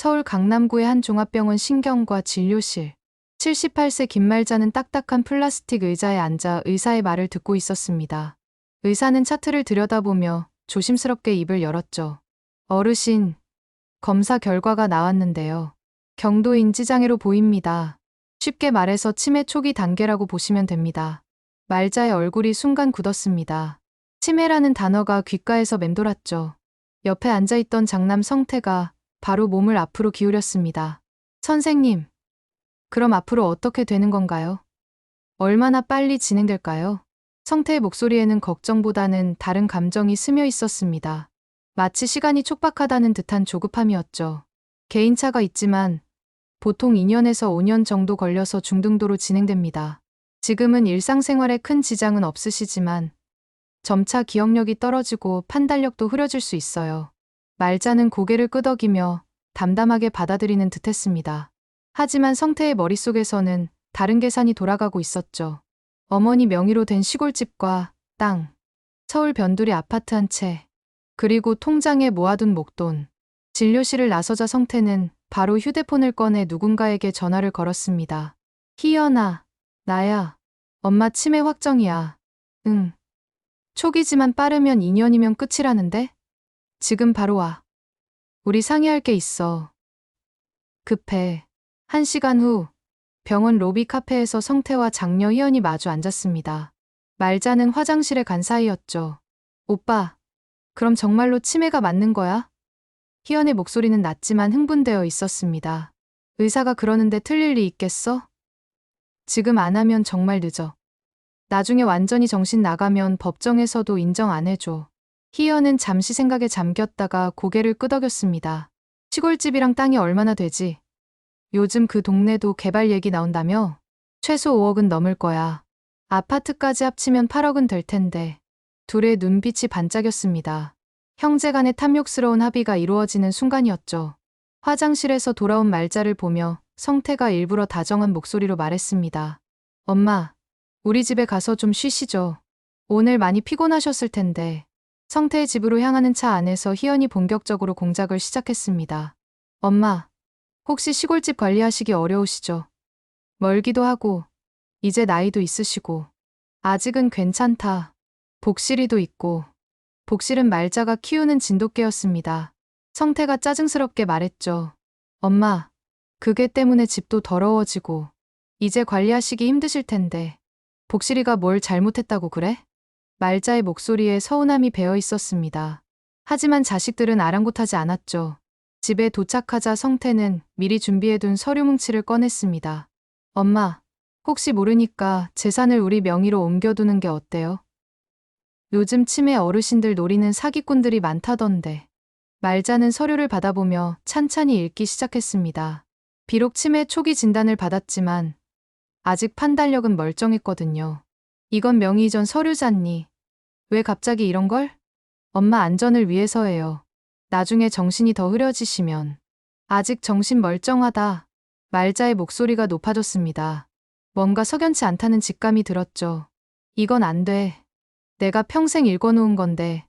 서울 강남구의 한 종합병원 신경과 진료실. 78세 김말자는 딱딱한 플라스틱 의자에 앉아 의사의 말을 듣고 있었습니다. 의사는 차트를 들여다보며 조심스럽게 입을 열었죠. 어르신, 검사 결과가 나왔는데요. 경도 인지장애로 보입니다. 쉽게 말해서 치매 초기 단계라고 보시면 됩니다. 말자의 얼굴이 순간 굳었습니다. 치매라는 단어가 귓가에서 맴돌았죠. 옆에 앉아있던 장남 성태가 바로 몸을 앞으로 기울였습니다. 선생님, 그럼 앞으로 어떻게 되는 건가요? 얼마나 빨리 진행될까요? 성태의 목소리에는 걱정보다는 다른 감정이 스며 있었습니다. 마치 시간이 촉박하다는 듯한 조급함이었죠. 개인차가 있지만 보통 2년에서 5년 정도 걸려서 중등도로 진행됩니다. 지금은 일상생활에 큰 지장은 없으시지만 점차 기억력이 떨어지고 판단력도 흐려질 수 있어요. 말자는 고개를 끄덕이며 담담하게 받아들이는 듯했습니다. 하지만 성태의 머릿속에서는 다른 계산이 돌아가고 있었죠. 어머니 명의로 된 시골집과 땅, 서울 변두리 아파트 한 채, 그리고 통장에 모아둔 목돈. 진료실을 나서자 성태는 바로 휴대폰을 꺼내 누군가에게 전화를 걸었습니다. 희연아, 나야. 엄마 치매 확정이야. 응. 초기지만 빠르면 2년이면 끝이라는데? 지금 바로 와. 우리 상의할 게 있어. 급해. 1시간 후 병원 로비 카페에서 성태와 장녀 희연이 마주 앉았습니다. 말자는 화장실에 간 사이였죠. 오빠, 그럼 정말로 치매가 맞는 거야? 희연의 목소리는 낮지만 흥분되어 있었습니다. 의사가 그러는데 틀릴 리 있겠어? 지금 안 하면 정말 늦어. 나중에 완전히 정신 나가면 법정에서도 인정 안 해줘. 희연은 잠시 생각에 잠겼다가 고개를 끄덕였습니다. 시골집이랑 땅이 얼마나 되지? 요즘 그 동네도 개발 얘기 나온다며? 최소 5억은 넘을 거야. 아파트까지 합치면 8억은 될 텐데. 둘의 눈빛이 반짝였습니다. 형제간의 탐욕스러운 합의가 이루어지는 순간이었죠. 화장실에서 돌아온 말자를 보며 성태가 일부러 다정한 목소리로 말했습니다. 엄마, 우리 집에 가서 좀 쉬시죠. 오늘 많이 피곤하셨을 텐데. 성태의 집으로 향하는 차 안에서 희연이 본격적으로 공작을 시작했습니다. 엄마, 혹시 시골집 관리하시기 어려우시죠? 멀기도 하고, 이제 나이도 있으시고. 아직은 괜찮다. 복실이도 있고. 복실은 말자가 키우는 진돗개였습니다. 성태가 짜증스럽게 말했죠. 엄마, 그게 때문에 집도 더러워지고, 이제 관리하시기 힘드실 텐데. 복실이가 뭘 잘못했다고 그래? 말자의 목소리에 서운함이 배어 있었습니다. 하지만 자식들은 아랑곳하지 않았죠. 집에 도착하자 성태는 미리 준비해둔 서류 뭉치를 꺼냈습니다. 엄마, 혹시 모르니까 재산을 우리 명의로 옮겨두는 게 어때요? 요즘 치매 어르신들 노리는 사기꾼들이 많다던데. 말자는 서류를 받아보며 찬찬히 읽기 시작했습니다. 비록 치매 초기 진단을 받았지만 아직 판단력은 멀쩡했거든요. 이건 명의 이전 서류잖니. 왜 갑자기 이런 걸? 엄마 안전을 위해서예요. 나중에 정신이 더 흐려지시면. 아직 정신 멀쩡하다. 말자의 목소리가 높아졌습니다. 뭔가 석연치 않다는 직감이 들었죠. 이건 안 돼. 내가 평생 읽어놓은 건데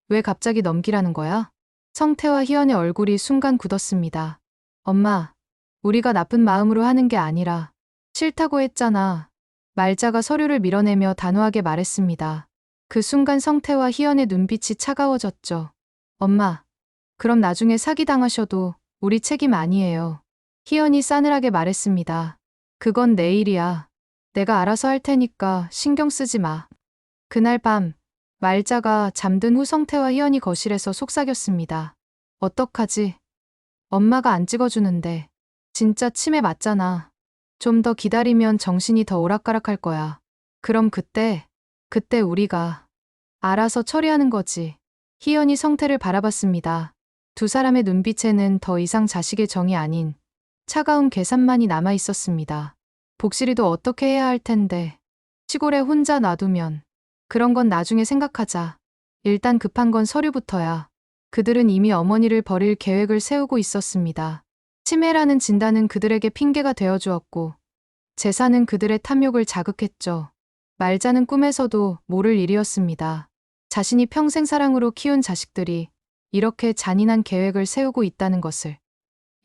왜 갑자기 넘기라는 거야? 성태와 희연의 얼굴이 순간 굳었습니다. 엄마, 우리가 나쁜 마음으로 하는 게 아니라 싫다고 했잖아. 말자가 서류를 밀어내며 단호하게 말했습니다. 그 순간 성태와 희연의 눈빛이 차가워졌죠. 엄마, 그럼 나중에 사기당하셔도 우리 책임 아니에요. 희연이 싸늘하게 말했습니다. 그건 내 일이야. 내가 알아서 할 테니까 신경 쓰지 마. 그날 밤, 말자가 잠든 후 성태와 희연이 거실에서 속삭였습니다. 어떡하지? 엄마가 안 찍어주는데. 진짜 치매 맞잖아. 좀 더 기다리면 정신이 더 오락가락할 거야. 그럼 그때 우리가 알아서 처리하는 거지. 희연이 성태를 바라봤습니다. 두 사람의 눈빛에는 더 이상 자식의 정이 아닌 차가운 계산만이 남아 있었습니다. 복실이도 어떻게 해야 할 텐데. 시골에 혼자 놔두면. 그런 건 나중에 생각하자. 일단 급한 건 서류부터야. 그들은 이미 어머니를 버릴 계획을 세우고 있었습니다. 치매라는 진단은 그들에게 핑계가 되어주었고 재산은 그들의 탐욕을 자극했죠. 말자는 꿈에서도 모를 일이었습니다. 자신이 평생 사랑으로 키운 자식들이 이렇게 잔인한 계획을 세우고 있다는 것을.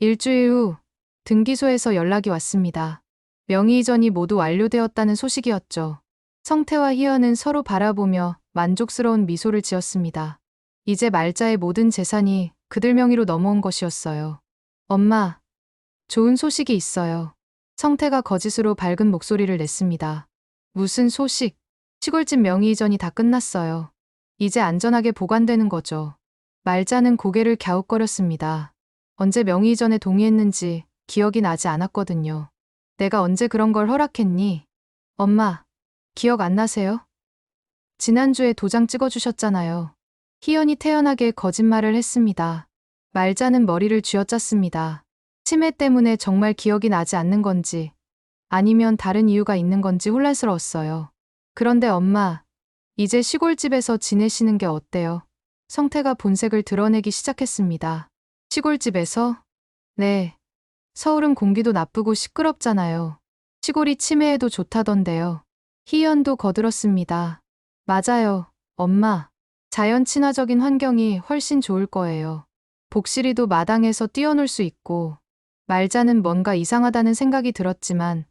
일주일 후 등기소에서 연락이 왔습니다. 명의 이전이 모두 완료되었다는 소식이었죠. 성태와 희연은 서로 바라보며 만족스러운 미소를 지었습니다. 이제 말자의 모든 재산이 그들 명의로 넘어온 것이었어요. 엄마, 좋은 소식이 있어요. 성태가 거짓으로 밝은 목소리를 냈습니다. 무슨 소식? 시골집 명의 이전이 다 끝났어요. 이제 안전하게 보관되는 거죠. 말자는 고개를 갸웃거렸습니다. 언제 명의 이전에 동의했는지 기억이 나지 않았거든요. 내가 언제 그런 걸 허락했니? 엄마, 기억 안 나세요? 지난주에 도장 찍어주셨잖아요. 희연이 태연하게 거짓말을 했습니다. 말자는 머리를 쥐어짰습니다. 치매 때문에 정말 기억이 나지 않는 건지 아니면 다른 이유가 있는 건지 혼란스러웠어요. 그런데 엄마, 이제 시골집에서 지내시는 게 어때요? 성태가 본색을 드러내기 시작했습니다. 시골집에서? 네. 서울은 공기도 나쁘고 시끄럽잖아요. 시골이 치매에도 좋다던데요. 희연도 거들었습니다. 맞아요, 엄마. 자연 친화적인 환경이 훨씬 좋을 거예요. 복실이도 마당에서 뛰어놀 수 있고. 말자는 뭔가 이상하다는 생각이 들었지만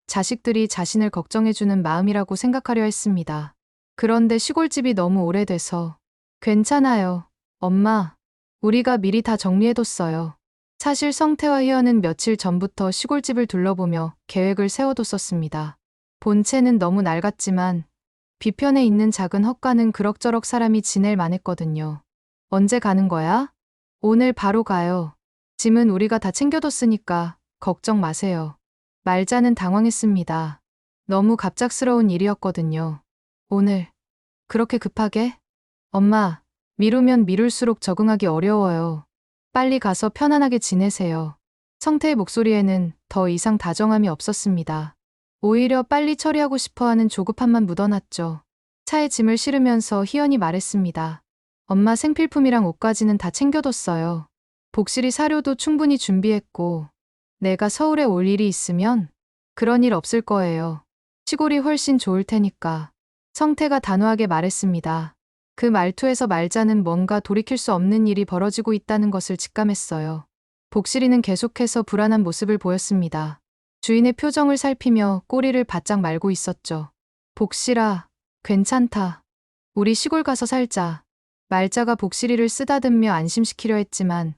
자식들이 자신을 걱정해주는 마음이라고 생각하려 했습니다. 그런데 시골집이 너무 오래돼서. 괜찮아요, 엄마. 우리가 미리 다 정리해뒀어요. 사실 성태와 희연은 며칠 전부터 시골집을 둘러보며 계획을 세워뒀었습니다. 본체는 너무 낡았지만 뒤편에 있는 작은 헛간은 그럭저럭 사람이 지낼 만했거든요. 언제 가는 거야? 오늘 바로 가요. 짐은 우리가 다 챙겨뒀으니까 걱정 마세요. 말자는 당황했습니다. 너무 갑작스러운 일이었거든요. 오늘 그렇게 급하게? 엄마, 미루면 미룰수록 적응하기 어려워요. 빨리 가서 편안하게 지내세요. 성태의 목소리에는 더 이상 다정함이 없었습니다. 오히려 빨리 처리하고 싶어하는 조급함만 묻어났죠. 차에 짐을 실으면서 희연이 말했습니다. 엄마 생필품이랑 옷까지는 다 챙겨뒀어요. 복실이 사료도 충분히 준비했고 내가 서울에 올 일이 있으면 그런 일 없을 거예요. 시골이 훨씬 좋을 테니까. 성태가 단호하게 말했습니다. 그 말투에서 말자는 뭔가 돌이킬 수 없는 일이 벌어지고 있다는 것을 직감했어요. 복실이는 계속해서 불안한 모습을 보였습니다. 주인의 표정을 살피며 꼬리를 바짝 말고 있었죠. 복실아, 괜찮다. 우리 시골 가서 살자. 말자가 복실이를 쓰다듬며 안심시키려 했지만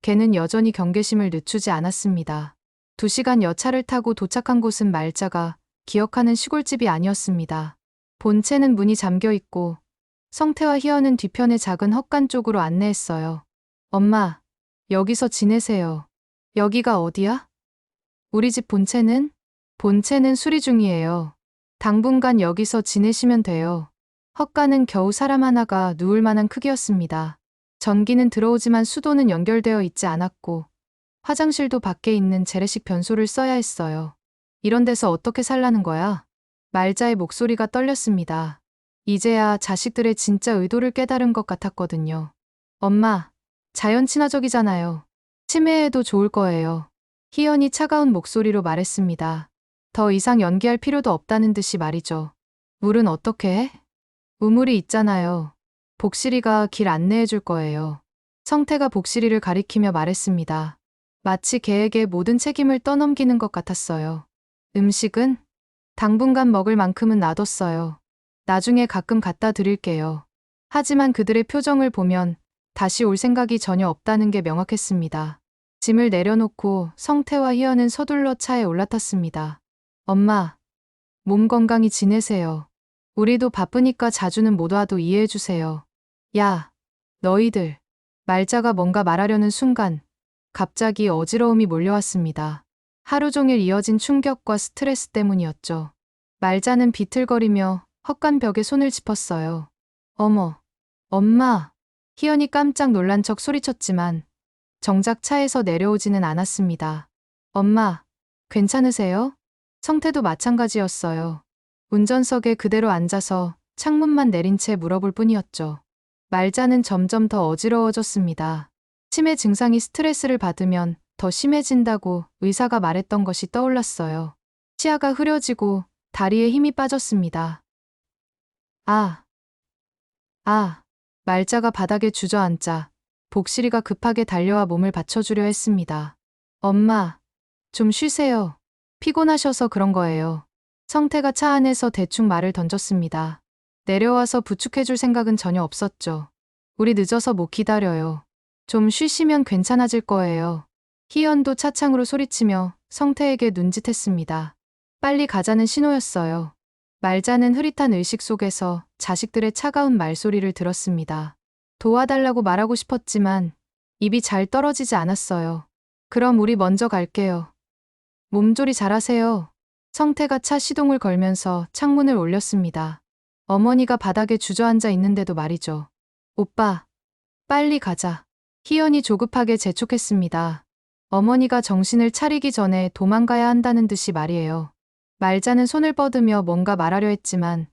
걔는 여전히 경계심을 늦추지 않았습니다. 2시간 여차를 타고 도착한 곳은 말자가 기억하는 시골집이 아니었습니다. 본체는 문이 잠겨 있고 성태와 희연은 뒤편의 작은 헛간 쪽으로 안내했어요. 엄마, 여기서 지내세요. 여기가 어디야? 우리 집 본체는? 본체는 수리 중이에요. 당분간 여기서 지내시면 돼요. 헛간은 겨우 사람 하나가 누울 만한 크기였습니다. 전기는 들어오지만 수도는 연결되어 있지 않았고 화장실도 밖에 있는 재래식 변소를 써야 했어요. 이런 데서 어떻게 살라는 거야? 말자의 목소리가 떨렸습니다. 이제야 자식들의 진짜 의도를 깨달은 것 같았거든요. 엄마, 자연 친화적이잖아요. 치매에도 좋을 거예요. 희연이 차가운 목소리로 말했습니다. 더 이상 연기할 필요도 없다는 듯이 말이죠. 물은 어떻게 해? 우물이 있잖아요. 복실이가 길 안내해 줄 거예요. 성태가 복실이를 가리키며 말했습니다. 마치 걔에게 모든 책임을 떠넘기는 것 같았어요. 음식은? 당분간 먹을 만큼은 놔뒀어요. 나중에 가끔 갖다 드릴게요. 하지만 그들의 표정을 보면 다시 올 생각이 전혀 없다는 게 명확했습니다. 짐을 내려놓고 성태와 희연은 서둘러 차에 올라탔습니다. 엄마, 몸 건강히 지내세요. 우리도 바쁘니까 자주는 못 와도 이해해주세요. 야, 너희들. 말자가 뭔가 말하려는 순간 갑자기 어지러움이 몰려왔습니다. 하루 종일 이어진 충격과 스트레스 때문이었죠. 말자는 비틀거리며 헛간 벽에 손을 짚었어요. 어머, 엄마. 희연이 깜짝 놀란 척 소리쳤지만 정작 차에서 내려오지는 않았습니다. 엄마, 괜찮으세요? 성태도 마찬가지였어요. 운전석에 그대로 앉아서 창문만 내린 채 물어볼 뿐이었죠. 말자는 점점 더 어지러워졌습니다. 치매 증상이 스트레스를 받으면 더 심해진다고 의사가 말했던 것이 떠올랐어요. 치아가 흐려지고 다리에 힘이 빠졌습니다. 말자가 바닥에 주저앉자 복실이가 급하게 달려와 몸을 받쳐주려 했습니다. 엄마, 좀 쉬세요. 피곤하셔서 그런 거예요. 성태가 차 안에서 대충 말을 던졌습니다. 내려와서 부축해줄 생각은 전혀 없었죠. 우리 늦어서 못 기다려요. 좀 쉬시면 괜찮아질 거예요. 희연도 차창으로 소리치며 성태에게 눈짓했습니다. 빨리 가자는 신호였어요. 말자는 흐릿한 의식 속에서 자식들의 차가운 말소리를 들었습니다. 도와달라고 말하고 싶었지만 입이 잘 떨어지지 않았어요. 그럼 우리 먼저 갈게요. 몸조리 잘하세요. 성태가 차 시동을 걸면서 창문을 올렸습니다. 어머니가 바닥에 주저앉아 있는데도 말이죠. 오빠, 빨리 가자. 희연이 조급하게 재촉했습니다. 어머니가 정신을 차리기 전에 도망가야 한다는 듯이 말이에요. 말자는 손을 뻗으며 뭔가 말하려 했지만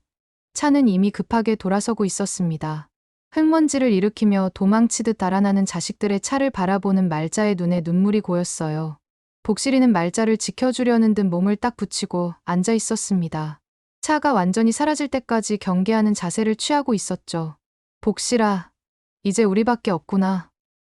차는 이미 급하게 돌아서고 있었습니다. 흙먼지를 일으키며 도망치듯 달아나는 자식들의 차를 바라보는 말자의 눈에 눈물이 고였어요. 복실이는 말자를 지켜주려는 듯 몸을 딱 붙이고 앉아 있었습니다. 차가 완전히 사라질 때까지 경계하는 자세를 취하고 있었죠. 복실아, 이제 우리밖에 없구나.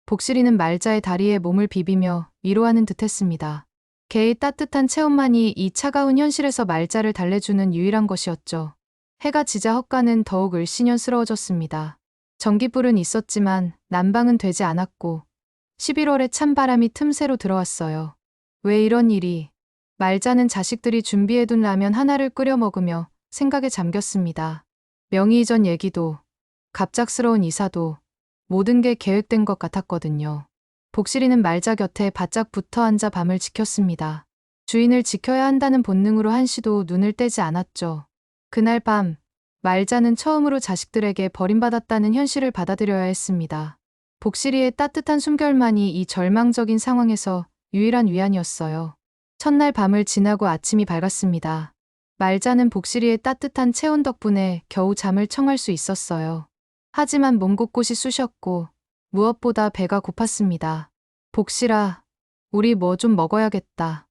복실이는 말자의 다리에 몸을 비비며 위로하는 듯 했습니다. 개의 따뜻한 체온만이 이 차가운 현실에서 말자를 달래주는 유일한 것이었죠. 해가 지자 헛간은 더욱 을씨년스러워졌습니다. 전기불은 있었지만 난방은 되지 않았고 11월에 찬바람이 틈새로 들어왔어요. 왜 이런 일이? 말자는 자식들이 준비해둔 라면 하나를 끓여 먹으며 생각에 잠겼습니다. 명의 이전 얘기도 갑작스러운 이사도 모든 게 계획된 것 같았거든요. 복실이는 말자 곁에 바짝 붙어 앉아 밤을 지켰습니다. 주인을 지켜야 한다는 본능으로 한시도 눈을 떼지 않았죠. 그날 밤 말자는 처음으로 자식들에게 버림받았다는 현실을 받아들여야 했습니다. 복실이의 따뜻한 숨결만이 이 절망적인 상황에서 유일한 위안이었어요. 첫날 밤을 지나고 아침이 밝았습니다. 말자는 복실이의 따뜻한 체온 덕분에 겨우 잠을 청할 수 있었어요. 하지만 몸 곳곳이 쑤셨고 무엇보다 배가 고팠습니다. 복실아, 우리 뭐 좀 먹어야겠다.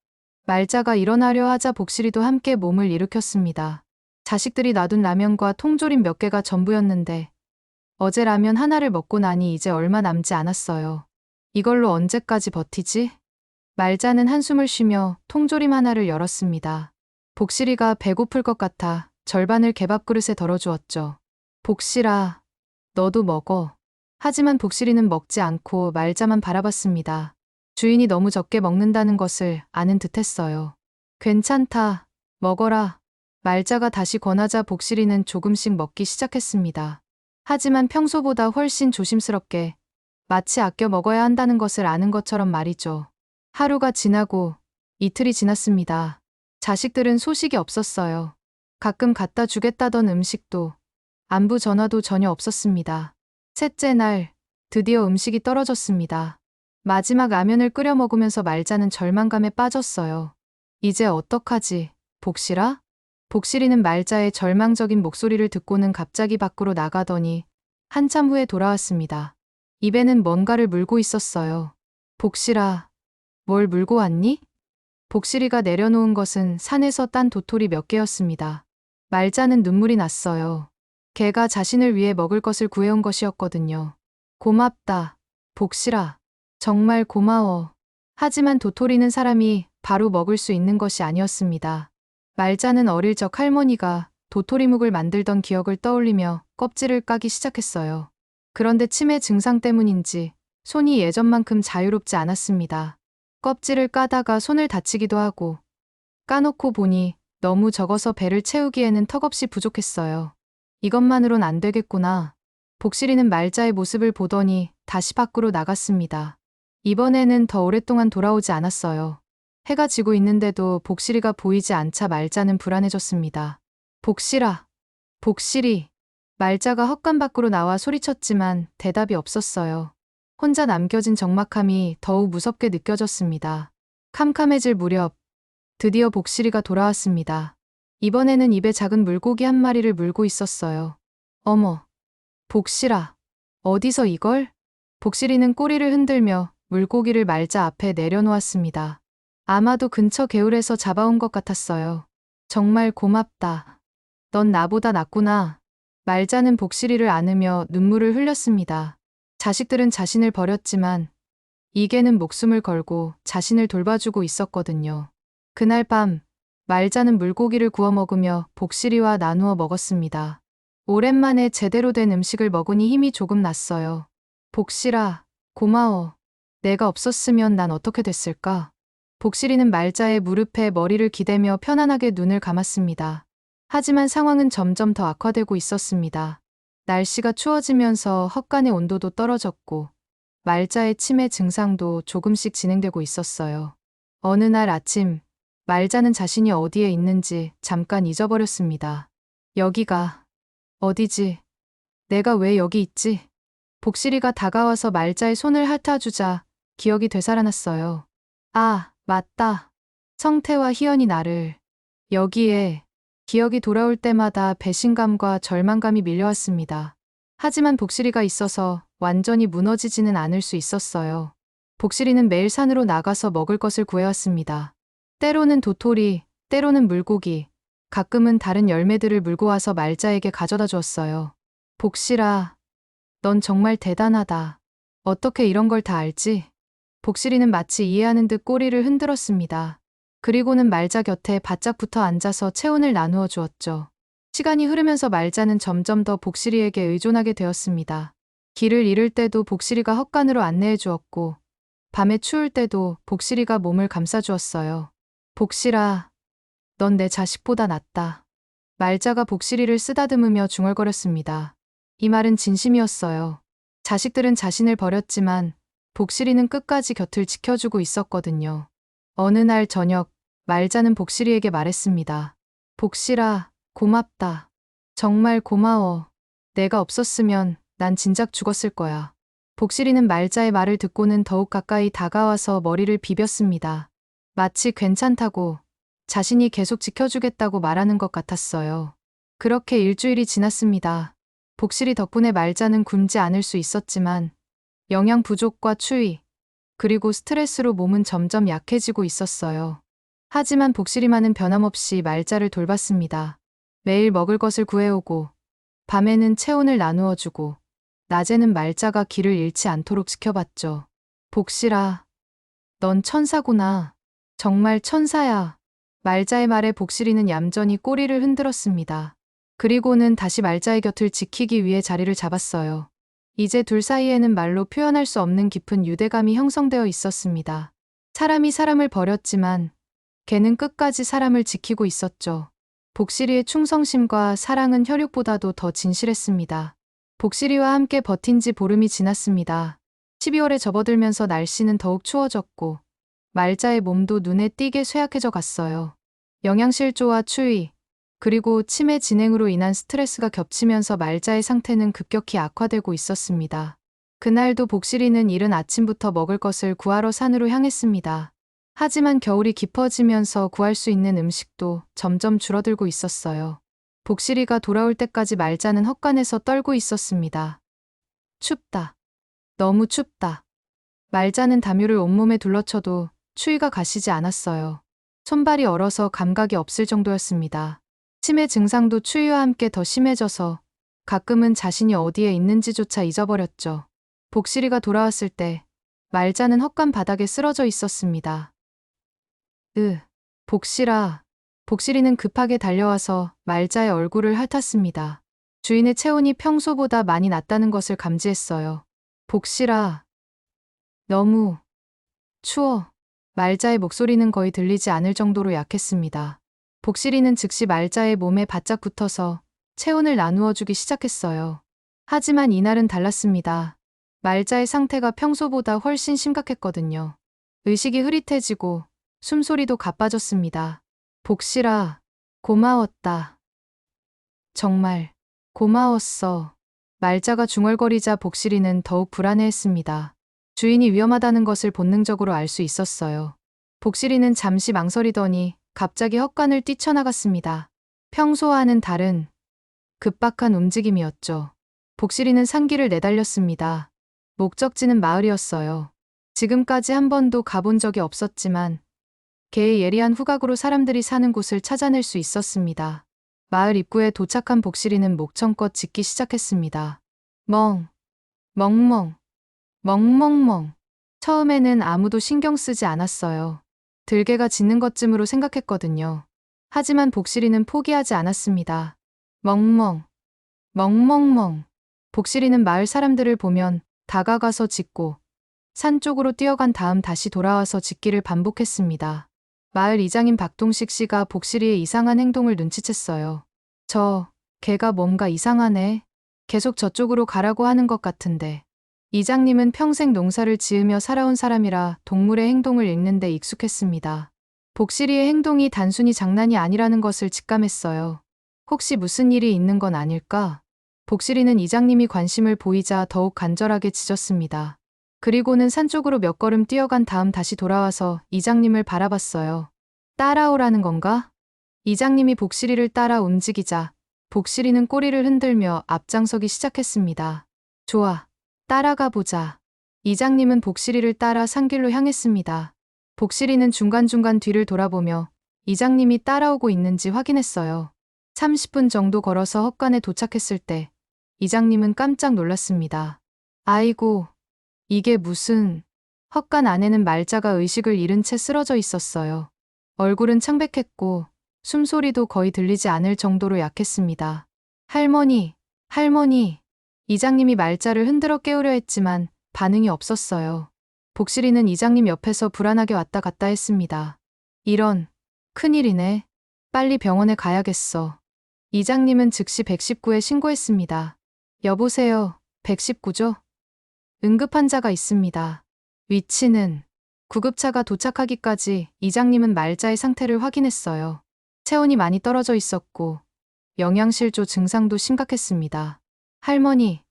말자가 일어나려 하자 복실이도 함께 몸을 일으켰습니다. 자식들이 놔둔 라면과 통조림 몇 개가 전부였는데 어제 라면 하나를 먹고 나니 이제 얼마 남지 않았어요. 이걸로 언제까지 버티지? 말자는 한숨을 쉬며 통조림 하나를 열었습니다. 복실이가 배고플 것 같아 절반을 개밥그릇에 덜어주었죠. 복실아, 너도 먹어. 하지만 복실이는 먹지 않고 말자만 바라봤습니다. 주인이 너무 적게 먹는다는 것을 아는 듯했어요. 괜찮다, 먹어라. 말자가 다시 권하자 복실이는 조금씩 먹기 시작했습니다. 하지만 평소보다 훨씬 조심스럽게 마치 아껴 먹어야 한다는 것을 아는 것처럼 말이죠. 하루가 지나고 이틀이 지났습니다. 자식들은 소식이 없었어요. 가끔 갖다 주겠다던 음식도 안부 전화도 전혀 없었습니다. 셋째 날 드디어 음식이 떨어졌습니다. 마지막 라면을 끓여 먹으면서 말자는 절망감에 빠졌어요. 이제 어떡하지, 복실아? 복실이는 말자의 절망적인 목소리를 듣고는 갑자기 밖으로 나가더니 한참 후에 돌아왔습니다. 입에는 뭔가를 물고 있었어요. 복실아, 뭘 물고 왔니? 복실이가 내려놓은 것은 산에서 딴 도토리 몇 개였습니다. 말자는 눈물이 났어요. 개가 자신을 위해 먹을 것을 구해온 것이었거든요. 고맙다, 복실아. 정말 고마워. 하지만 도토리는 사람이 바로 먹을 수 있는 것이 아니었습니다. 말자는 어릴 적 할머니가 도토리묵을 만들던 기억을 떠올리며 껍질을 까기 시작했어요. 그런데 치매 증상 때문인지 손이 예전만큼 자유롭지 않았습니다. 껍질을 까다가 손을 다치기도 하고 까놓고 보니 너무 적어서 배를 채우기에는 턱없이 부족했어요. 이것만으론 안 되겠구나. 복실이는 말자의 모습을 보더니 다시 밖으로 나갔습니다. 이번에는 더 오랫동안 돌아오지 않았어요. 해가 지고 있는데도 복실이가 보이지 않자 말자는 불안해졌습니다. 복실아, 복실이. 말자가 헛간 밖으로 나와 소리쳤지만 대답이 없었어요. 혼자 남겨진 적막함이 더욱 무섭게 느껴졌습니다. 캄캄해질 무렵 드디어 복실이가 돌아왔습니다. 이번에는 입에 작은 물고기 한 마리를 물고 있었어요. 어머, 복실아, 어디서 이걸? 복실이는 꼬리를 흔들며 물고기를 말자 앞에 내려놓았습니다. 아마도 근처 개울에서 잡아온 것 같았어요. 정말 고맙다. 넌 나보다 낫구나. 말자는 복실이를 안으며 눈물을 흘렸습니다. 자식들은 자신을 버렸지만 이게는 목숨을 걸고 자신을 돌봐주고 있었거든요. 그날 밤 말자는 물고기를 구워 먹으며 복실이와 나누어 먹었습니다. 오랜만에 제대로 된 음식을 먹으니 힘이 조금 났어요. 복실아, 고마워. 내가 없었으면 난 어떻게 됐을까? 복실이는 말자의 무릎에 머리를 기대며 편안하게 눈을 감았습니다. 하지만 상황은 점점 더 악화되고 있었습니다. 날씨가 추워지면서 헛간의 온도도 떨어졌고 말자의 치매 증상도 조금씩 진행되고 있었어요. 어느 날 아침, 말자는 자신이 어디에 있는지 잠깐 잊어버렸습니다. 여기가 어디지? 내가 왜 여기 있지? 복실이가 다가와서 말자의 손을 핥아주자 기억이 되살아났어요. 아, 맞다. 성태와 희연이 나를 여기에. 기억이 돌아올 때마다 배신감과 절망감이 밀려왔습니다. 하지만 복실이가 있어서 완전히 무너지지는 않을 수 있었어요. 복실이는 매일 산으로 나가서 먹을 것을 구해왔습니다. 때로는 도토리, 때로는 물고기, 가끔은 다른 열매들을 물고 와서 말자에게 가져다 주었어요. 복실아, 넌 정말 대단하다. 어떻게 이런 걸 다 알지? 복실이는 마치 이해하는 듯 꼬리를 흔들었습니다. 그리고는 말자 곁에 바짝 붙어 앉아서 체온을 나누어 주었죠. 시간이 흐르면서 말자는 점점 더 복실이에게 의존하게 되었습니다. 길을 잃을 때도 복실이가 헛간으로 안내해 주었고, 밤에 추울 때도 복실이가 몸을 감싸 주었어요. 복실아, 넌 내 자식보다 낫다. 말자가 복실이를 쓰다듬으며 중얼거렸습니다. 이 말은 진심이었어요. 자식들은 자신을 버렸지만 복실이는 끝까지 곁을 지켜주고 있었거든요. 어느 날 저녁, 말자는 복실이에게 말했습니다. 복실아, 고맙다. 정말 고마워. 내가 없었으면 난 진작 죽었을 거야. 복실이는 말자의 말을 듣고는 더욱 가까이 다가와서 머리를 비볐습니다. 마치 괜찮다고, 자신이 계속 지켜주겠다고 말하는 것 같았어요. 그렇게 일주일이 지났습니다. 복실이 덕분에 말자는 굶지 않을 수 있었지만 영양 부족과 추위, 그리고 스트레스로 몸은 점점 약해지고 있었어요. 하지만 복실이만은 변함없이 말자를 돌봤습니다. 매일 먹을 것을 구해오고, 밤에는 체온을 나누어주고, 낮에는 말자가 길을 잃지 않도록 지켜봤죠. 복실아, 넌 천사구나. 정말 천사야. 말자의 말에 복실이는 얌전히 꼬리를 흔들었습니다. 그리고는 다시 말자의 곁을 지키기 위해 자리를 잡았어요. 이제 둘 사이에는 말로 표현할 수 없는 깊은 유대감이 형성되어 있었습니다. 사람이 사람을 버렸지만 걔는 끝까지 사람을 지키고 있었죠. 복실이의 충성심과 사랑은 혈육보다도 더 진실했습니다. 복실이와 함께 버틴 지 보름이 지났습니다. 12월에 접어들면서 날씨는 더욱 추워졌고 말자의 몸도 눈에 띄게 쇠약해져 갔어요. 영양실조와 추위, 그리고 치매 진행으로 인한 스트레스가 겹치면서 말자의 상태는 급격히 악화되고 있었습니다. 그날도 복실이는 이른 아침부터 먹을 것을 구하러 산으로 향했습니다. 하지만 겨울이 깊어지면서 구할 수 있는 음식도 점점 줄어들고 있었어요. 복실이가 돌아올 때까지 말자는 헛간에서 떨고 있었습니다. 춥다. 너무 춥다. 말자는 담요를 온몸에 둘러쳐도 추위가 가시지 않았어요. 손발이 얼어서 감각이 없을 정도였습니다. 치매 증상도 추위와 함께 더 심해져서 가끔은 자신이 어디에 있는지조차 잊어버렸죠. 복실이가 돌아왔을 때 말자는 헛간 바닥에 쓰러져 있었습니다. 복실아. 복실이는 급하게 달려와서 말자의 얼굴을 핥았습니다. 주인의 체온이 평소보다 많이 낮다는 것을 감지했어요. 복실아. 너무 추워. 말자의 목소리는 거의 들리지 않을 정도로 약했습니다. 복실이는 즉시 말자의 몸에 바짝 붙어서 체온을 나누어 주기 시작했어요. 하지만 이날은 달랐습니다. 말자의 상태가 평소보다 훨씬 심각했거든요. 의식이 흐릿해지고 숨소리도 가빠졌습니다. 복실아, 고마웠다. 정말 고마웠어. 말자가 중얼거리자 복실이는 더욱 불안해했습니다. 주인이 위험하다는 것을 본능적으로 알 수 있었어요. 복실이는 잠시 망설이더니 갑자기 헛간을 뛰쳐나갔습니다. 평소와는 다른 급박한 움직임이었죠. 복실이는 산길을 내달렸습니다. 목적지는 마을이었어요. 지금까지 한 번도 가본 적이 없었지만 개의 예리한 후각으로 사람들이 사는 곳을 찾아낼 수 있었습니다. 마을 입구에 도착한 복실이는 목청껏 짖기 시작했습니다. 멍, 멍멍, 멍멍멍. 처음에는 아무도 신경 쓰지 않았어요. 들개가 짖는 것쯤으로 생각했거든요. 하지만 복실이는 포기하지 않았습니다. 멍멍, 멍멍멍. 복실이는 마을 사람들을 보면 다가가서 짖고 산 쪽으로 뛰어간 다음 다시 돌아와서 짖기를 반복했습니다. 마을 이장인 박동식 씨가 복실이의 이상한 행동을 눈치챘어요. 걔가 뭔가 이상하네. 계속 저쪽으로 가라고 하는 것 같은데. 이장님은 평생 농사를 지으며 살아온 사람이라 동물의 행동을 읽는데 익숙했습니다. 복실이의 행동이 단순히 장난이 아니라는 것을 직감했어요. 혹시 무슨 일이 있는 건 아닐까? 복실이는 이장님이 관심을 보이자 더욱 간절하게 짖었습니다. 그리고는 산 쪽으로 몇 걸음 뛰어간 다음 다시 돌아와서 이장님을 바라봤어요. 따라오라는 건가? 이장님이 복실이를 따라 움직이자 복실이는 꼬리를 흔들며 앞장서기 시작했습니다. 좋아, 따라가 보자. 이장님은 복실이를 따라 산길로 향했습니다. 복실이는 중간중간 뒤를 돌아보며 이장님이 따라오고 있는지 확인했어요. 30분 정도 걸어서 헛간에 도착했을 때 이장님은 깜짝 놀랐습니다. 아이고, 이게 무슨... 헛간 안에는 말자가 의식을 잃은 채 쓰러져 있었어요. 얼굴은 창백했고 숨소리도 거의 들리지 않을 정도로 약했습니다. 할머니, 할머니. 이장님이 말자를 흔들어 깨우려 했지만 반응이 없었어요. 복실이는 이장님 옆에서 불안하게 왔다 갔다 했습니다. 이런, 큰일이네. 빨리 병원에 가야겠어. 이장님은 즉시 119에 신고했습니다. 여보세요, 119죠? 응급환자가 있습니다. 위치는 구급차가 도착하기까지 이장님은 말자의 상태를 확인했어요. 체온이 많이 떨어져 있었고 영양실조 증상도 심각했습니다. 할머니,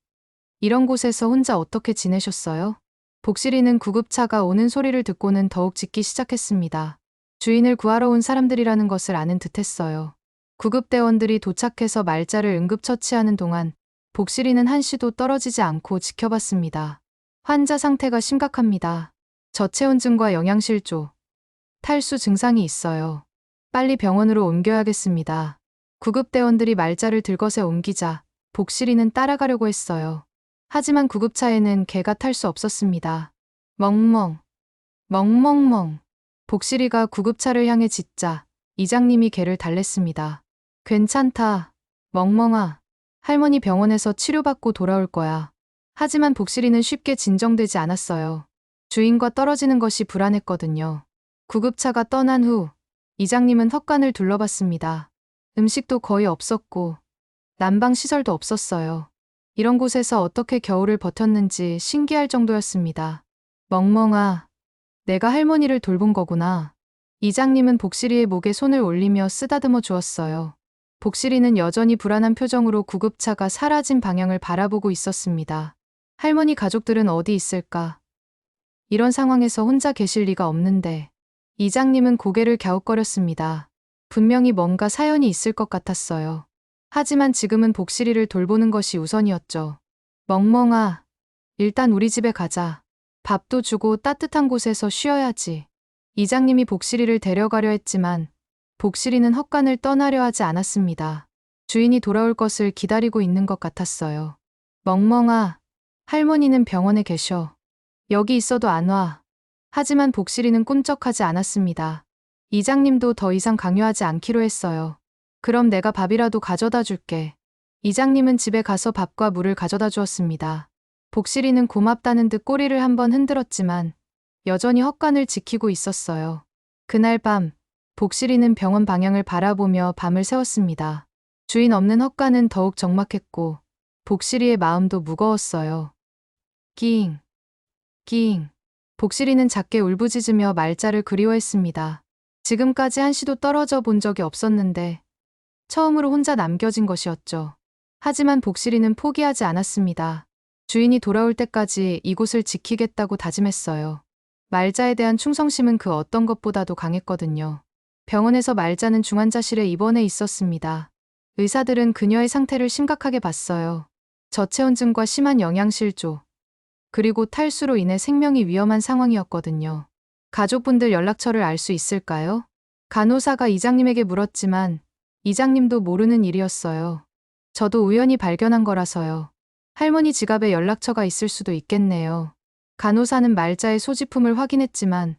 이런 곳에서 혼자 어떻게 지내셨어요? 복실이는 구급차가 오는 소리를 듣고는 더욱 짖기 시작했습니다. 주인을 구하러 온 사람들이라는 것을 아는 듯했어요. 구급대원들이 도착해서 말자를 응급처치하는 동안 복실이는 한시도 떨어지지 않고 지켜봤습니다. 환자 상태가 심각합니다. 저체온증과 영양실조, 탈수 증상이 있어요. 빨리 병원으로 옮겨야겠습니다. 구급대원들이 말자를 들것에 옮기자 복실이는 따라가려고 했어요. 하지만 구급차에는 개가 탈 수 없었습니다. 멍멍, 멍멍멍. 복실이가 구급차를 향해 짖자 이장님이 개를 달랬습니다. 괜찮다, 멍멍아. 할머니 병원에서 치료받고 돌아올 거야. 하지만 복실이는 쉽게 진정되지 않았어요. 주인과 떨어지는 것이 불안했거든요. 구급차가 떠난 후 이장님은 헛간을 둘러봤습니다. 음식도 거의 없었고 난방 시설도 없었어요. 이런 곳에서 어떻게 겨울을 버텼는지 신기할 정도였습니다. 멍멍아, 내가 할머니를 돌본 거구나. 이장님은 복실이의 목에 손을 올리며 쓰다듬어 주었어요. 복실이는 여전히 불안한 표정으로 구급차가 사라진 방향을 바라보고 있었습니다. 할머니 가족들은 어디 있을까? 이런 상황에서 혼자 계실 리가 없는데. 이장님은 고개를 갸웃거렸습니다. 분명히 뭔가 사연이 있을 것 같았어요. 하지만 지금은 복실이를 돌보는 것이 우선이었죠. 멍멍아, 일단 우리 집에 가자. 밥도 주고 따뜻한 곳에서 쉬어야지. 이장님이 복실이를 데려가려 했지만 복실이는 헛간을 떠나려 하지 않았습니다. 주인이 돌아올 것을 기다리고 있는 것 같았어요. 멍멍아, 할머니는 병원에 계셔. 여기 있어도 안 와. 하지만 복실이는 꿈쩍하지 않았습니다. 이장님도 더 이상 강요하지 않기로 했어요. 그럼 내가 밥이라도 가져다 줄게. 이장님은 집에 가서 밥과 물을 가져다 주었습니다. 복실이는 고맙다는 듯 꼬리를 한번 흔들었지만 여전히 헛간을 지키고 있었어요. 그날 밤, 복실이는 병원 방향을 바라보며 밤을 새웠습니다. 주인 없는 헛간은 더욱 적막했고 복실이의 마음도 무거웠어요. 낑, 낑. 복실이는 작게 울부짖으며 말자를 그리워했습니다. 지금까지 한시도 떨어져 본 적이 없었는데 처음으로 혼자 남겨진 것이었죠. 하지만 복실이는 포기하지 않았습니다. 주인이 돌아올 때까지 이곳을 지키겠다고 다짐했어요. 말자에 대한 충성심은 그 어떤 것보다도 강했거든요. 병원에서 말자는 중환자실에 입원해 있었습니다. 의사들은 그녀의 상태를 심각하게 봤어요. 저체온증과 심한 영양실조, 그리고 탈수로 인해 생명이 위험한 상황이었거든요. 가족분들 연락처를 알 수 있을까요? 간호사가 이장님에게 물었지만 이장님도 모르는 일이었어요. 저도 우연히 발견한 거라서요. 할머니 지갑에 연락처가 있을 수도 있겠네요. 간호사는 말자의 소지품을 확인했지만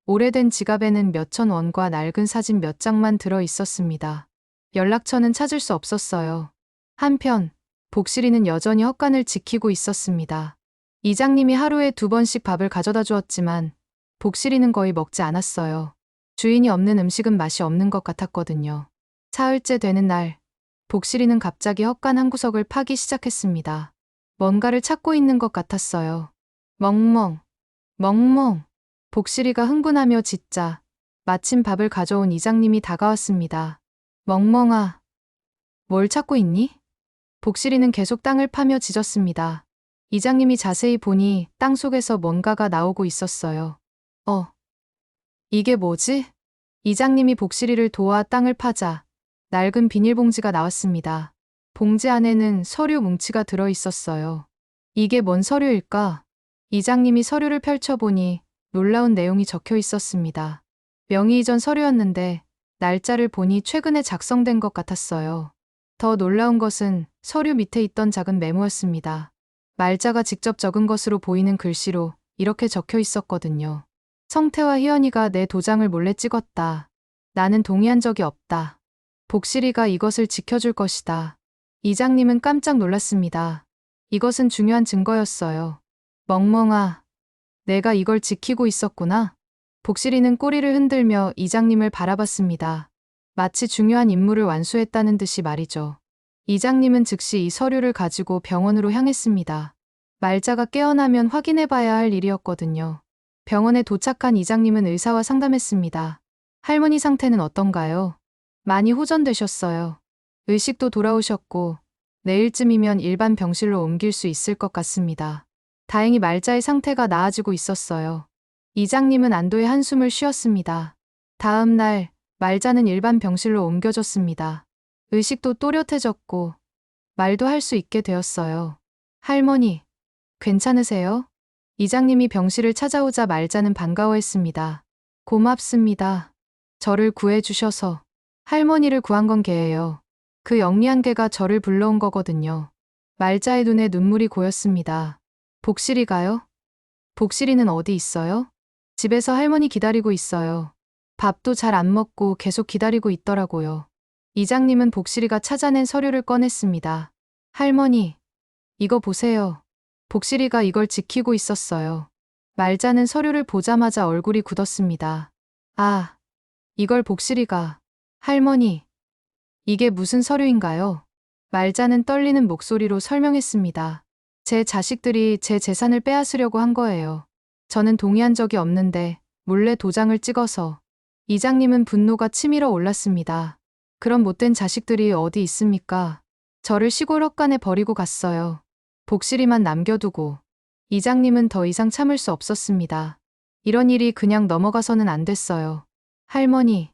오래된 지갑에는 몇천 원과 낡은 사진 몇 장만 들어 있었습니다. 연락처는 찾을 수 없었어요. 한편 복실이는 여전히 헛간을 지키고 있었습니다. 이장님이 하루에 2번씩 밥을 가져다 주었지만 복실이는 거의 먹지 않았어요. 주인이 없는 음식은 맛이 없는 것 같았거든요. 사흘째 되는 날, 복실이는 갑자기 헛간 한 구석을 파기 시작했습니다. 뭔가를 찾고 있는 것 같았어요. 멍멍, 멍멍. 복실이가 흥분하며 짖자 마침 밥을 가져온 이장님이 다가왔습니다. 멍멍아, 뭘 찾고 있니? 복실이는 계속 땅을 파며 짖었습니다. 이장님이 자세히 보니 땅 속에서 뭔가가 나오고 있었어요. 이게 뭐지? 이장님이 복실이를 도와 땅을 파자 낡은 비닐봉지가 나왔습니다. 봉지 안에는 서류 뭉치가 들어 있었어요. 이게 뭔 서류일까? 이장님이 서류를 펼쳐보니 놀라운 내용이 적혀 있었습니다. 명의 이전 서류였는데 날짜를 보니 최근에 작성된 것 같았어요. 더 놀라운 것은 서류 밑에 있던 작은 메모였습니다. 말자가 직접 적은 것으로 보이는 글씨로 이렇게 적혀 있었거든요. 성태와 희연이가 내 도장을 몰래 찍었다. 나는 동의한 적이 없다. 복실이가 이것을 지켜줄 것이다. 이장님은 깜짝 놀랐습니다. 이것은 중요한 증거였어요. 멍멍아, 내가 이걸 지키고 있었구나. 복실이는 꼬리를 흔들며 이장님을 바라봤습니다. 마치 중요한 임무를 완수했다는 듯이 말이죠. 이장님은 즉시 이 서류를 가지고 병원으로 향했습니다. 말자가 깨어나면 확인해봐야 할 일이었거든요. 병원에 도착한 이장님은 의사와 상담했습니다. 할머니 상태는 어떤가요? 많이 호전되셨어요. 의식도 돌아오셨고 내일쯤이면 일반 병실로 옮길 수 있을 것 같습니다. 다행히 말자의 상태가 나아지고 있었어요. 이장님은 안도의 한숨을 쉬었습니다. 다음 날 말자는 일반 병실로 옮겨졌습니다. 의식도 또렷해졌고 말도 할 수 있게 되었어요. 할머니, 괜찮으세요? 이장님이 병실을 찾아오자 말자는 반가워했습니다. 고맙습니다. 저를 구해주셔서. 할머니를 구한 건 개예요. 그 영리한 개가 저를 불러온 거거든요. 말자의 눈에 눈물이 고였습니다. 복실이가요? 복실이는 어디 있어요? 집에서 할머니 기다리고 있어요. 밥도 잘 안 먹고 계속 기다리고 있더라고요. 이장님은 복실이가 찾아낸 서류를 꺼냈습니다. 할머니, 이거 보세요. 복실이가 이걸 지키고 있었어요. 말자는 서류를 보자마자 얼굴이 굳었습니다. 아, 이걸 복실이가. 할머니, 이게 무슨 서류인가요? 말자는 떨리는 목소리로 설명했습니다. 제 자식들이 제 재산을 빼앗으려고 한 거예요. 저는 동의한 적이 없는데 몰래 도장을 찍어서. 이장님은 분노가 치밀어 올랐습니다. 그런 못된 자식들이 어디 있습니까? 저를 시골 헛간에 버리고 갔어요. 복실이만 남겨두고. 이장님은 더 이상 참을 수 없었습니다. 이런 일이 그냥 넘어가서는 안 됐어요. 할머니,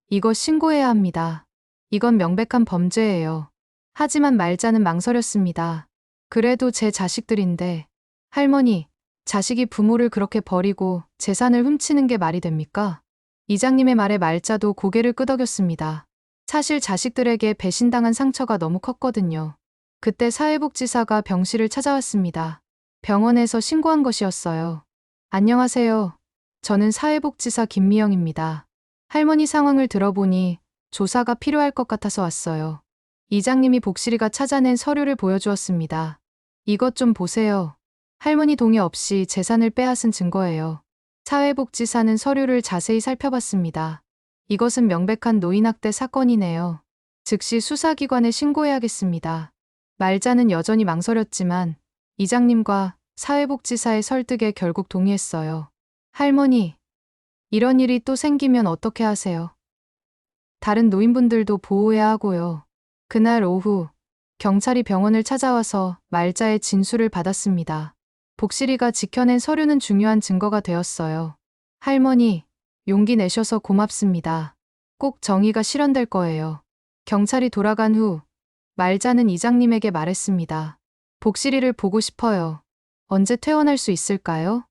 이거 신고해야 합니다. 이건 명백한 범죄예요. 하지만 말자는 망설였습니다. 그래도 제 자식들인데. 할머니, 자식이 부모를 그렇게 버리고 재산을 훔치는 게 말이 됩니까? 이장님의 말에 말자도 고개를 끄덕였습니다. 사실 자식들에게 배신당한 상처가 너무 컸거든요. 그때 사회복지사가 병실을 찾아왔습니다. 병원에서 신고한 것이었어요. 안녕하세요. 저는 사회복지사 김미영입니다. 할머니 상황을 들어보니 조사가 필요할 것 같아서 왔어요. 이장님이 복실이가 찾아낸 서류를 보여주었습니다. 이것 좀 보세요. 할머니 동의 없이 재산을 빼앗은 증거예요. 사회복지사는 서류를 자세히 살펴봤습니다. 이것은 명백한 노인학대 사건이네요. 즉시 수사기관에 신고해야겠습니다. 말자는 여전히 망설였지만 이장님과 사회복지사의 설득에 결국 동의했어요. 할머니, 이런 일이 또 생기면 어떻게 하세요? 다른 노인분들도 보호해야 하고요. 그날 오후 경찰이 병원을 찾아와서 말자의 진술을 받았습니다. 복실이가 지켜낸 서류는 중요한 증거가 되었어요. 할머니, 용기 내셔서 고맙습니다. 꼭 정의가 실현될 거예요. 경찰이 돌아간 후 말자는 이장님에게 말했습니다. 복실이를 보고 싶어요. 언제 퇴원할 수 있을까요?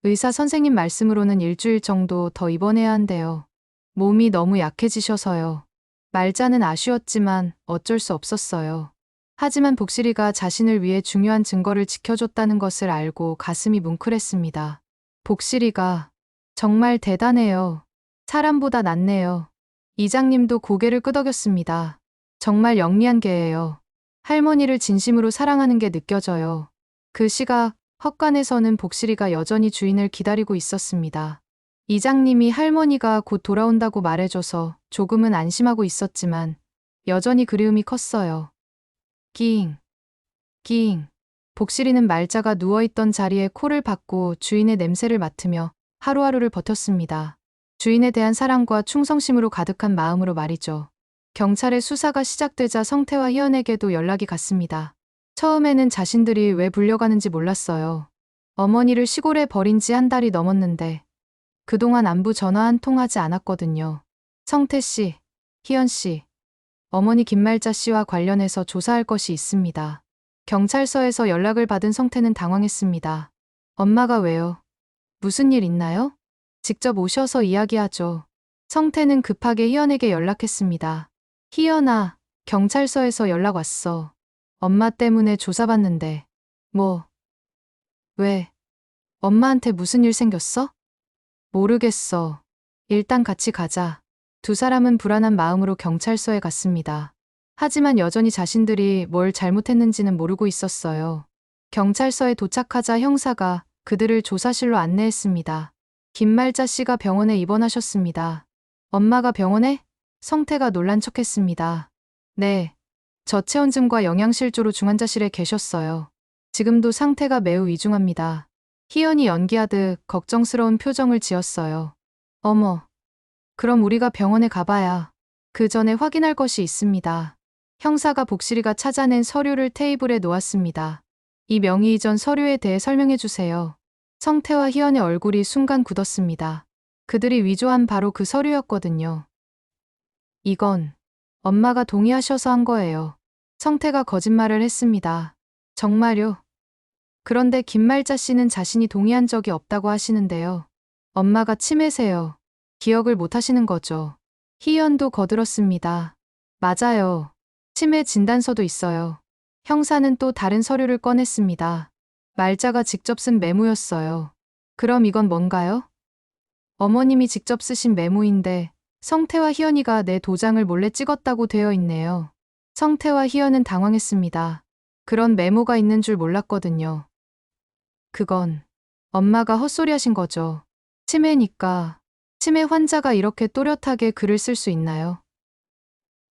의사 선생님 말씀으로는 일주일 정도 더 입원해야 한대요. 몸이 너무 약해지셔서요. 말자는 아쉬웠지만 어쩔 수 없었어요. 하지만 복실이가 자신을 위해 중요한 증거를 지켜줬다는 것을 알고 가슴이 뭉클했습니다. 복실이가 정말 대단해요. 사람보다 낫네요. 이장님도 고개를 끄덕였습니다. 정말 영리한 개예요. 할머니를 진심으로 사랑하는 게 느껴져요. 그 시각 헛간에서는 복실이가 여전히 주인을 기다리고 있었습니다. 이장님이 할머니가 곧 돌아온다고 말해줘서 조금은 안심하고 있었지만 여전히 그리움이 컸어요. 끼잉, 끼잉. 복실이는 말자가 누워있던 자리에 코를 박고 주인의 냄새를 맡으며 하루하루를 버텼습니다. 주인에 대한 사랑과 충성심으로 가득한 마음으로 말이죠. 경찰의 수사가 시작되자 성태와 희연에게도 연락이 갔습니다. 처음에는 자신들이 왜 불려가는지 몰랐어요. 어머니를 시골에 버린 지 한 달이 넘었는데 그동안 안부 전화 한 통 하지 않았거든요. 성태 씨, 희연 씨, 어머니 김말자 씨와 관련해서 조사할 것이 있습니다. 경찰서에서 연락을 받은 성태는 당황했습니다. 엄마가 왜요? 무슨 일 있나요? 직접 오셔서 이야기하죠. 성태는 급하게 희연에게 연락했습니다. 희연아, 경찰서에서 연락 왔어. 엄마 때문에 조사받는데. 뭐? 왜? 엄마한테 무슨 일 생겼어? 모르겠어. 일단 같이 가자. 두 사람은 불안한 마음으로 경찰서에 갔습니다. 하지만 여전히 자신들이 뭘 잘못했는지는 모르고 있었어요. 경찰서에 도착하자 형사가 그들을 조사실로 안내했습니다. 김말자 씨가 병원에 입원하셨습니다. 엄마가 병원에? 성태가 놀란 척했습니다. 네. 저체온증과 영양실조로 중환자실에 계셨어요. 지금도 상태가 매우 위중합니다. 희연이 연기하듯 걱정스러운 표정을 지었어요. 어머. 그럼 우리가 병원에 가봐야. 그 전에 확인할 것이 있습니다. 형사가 복실이가 찾아낸 서류를 테이블에 놓았습니다. 이 명의 이전 서류에 대해 설명해 주세요. 성태와 희연의 얼굴이 순간 굳었습니다. 그들이 위조한 바로 그 서류였거든요. 이건 엄마가 동의하셔서 한 거예요. 성태가 거짓말을 했습니다. 정말요? 그런데 김말자 씨는 자신이 동의한 적이 없다고 하시는데요. 엄마가 치매세요. 기억을 못 하시는 거죠. 희연도 거들었습니다. 맞아요. 치매 진단서도 있어요. 형사는 또 다른 서류를 꺼냈습니다. 말자가 직접 쓴 메모였어요. 그럼 이건 뭔가요? 어머님이 직접 쓰신 메모인데 성태와 희연이가 내 도장을 몰래 찍었다고 되어 있네요. 성태와 희연은 당황했습니다. 그런 메모가 있는 줄 몰랐거든요. 그건 엄마가 헛소리하신 거죠. 치매니까. 치매 환자가 이렇게 또렷하게 글을 쓸 수 있나요?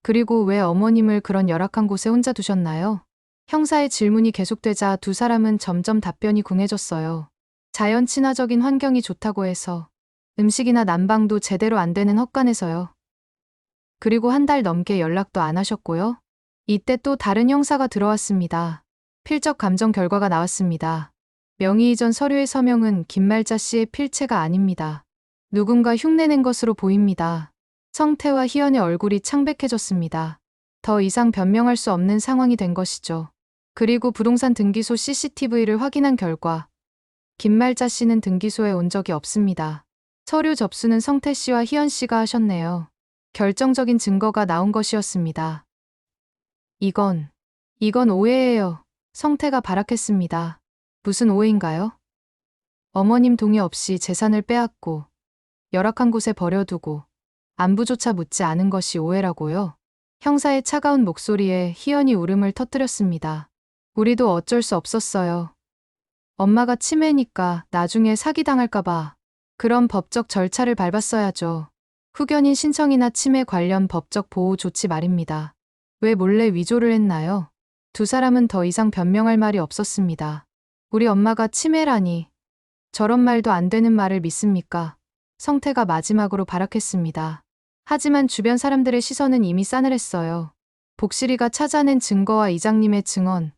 그리고 왜 어머님을 그런 열악한 곳에 혼자 두셨나요? 형사의 질문이 계속되자 두 사람은 점점 답변이 궁해졌어요. 자연 친화적인 환경이 좋다고 해서 음식이나 난방도 제대로 안 되는 헛간에서요. 그리고 한 달 넘게 연락도 안 하셨고요. 이때 또 다른 형사가 들어왔습니다. 필적 감정 결과가 나왔습니다. 명의 이전 서류의 서명은 김말자 씨의 필체가 아닙니다. 누군가 흉내낸 것으로 보입니다. 성태와 희연의 얼굴이 창백해졌습니다. 더 이상 변명할 수 없는 상황이 된 것이죠. 그리고 부동산 등기소 CCTV를 확인한 결과 김말자 씨는 등기소에 온 적이 없습니다. 서류 접수는 성태 씨와 희연 씨가 하셨네요. 결정적인 증거가 나온 것이었습니다. 이건 오해예요. 성태가 발악했습니다. 무슨 오해인가요? 어머님 동의 없이 재산을 빼앗고 열악한 곳에 버려두고 안부조차 묻지 않은 것이 오해라고요? 형사의 차가운 목소리에 희연이 울음을 터뜨렸습니다. 우리도 어쩔 수 없었어요. 엄마가 치매니까 나중에 사기당할까봐. 그런 법적 절차를 밟았어야죠. 후견인 신청이나 치매 관련 법적 보호 조치 말입니다. 왜 몰래 위조를 했나요? 두 사람은 더 이상 변명할 말이 없었습니다. 우리 엄마가 치매라니. 저런 말도 안 되는 말을 믿습니까? 성태가 마지막으로 발악했습니다. 하지만 주변 사람들의 시선은 이미 싸늘했어요. 복실이가 찾아낸 증거와 이장님의 증언,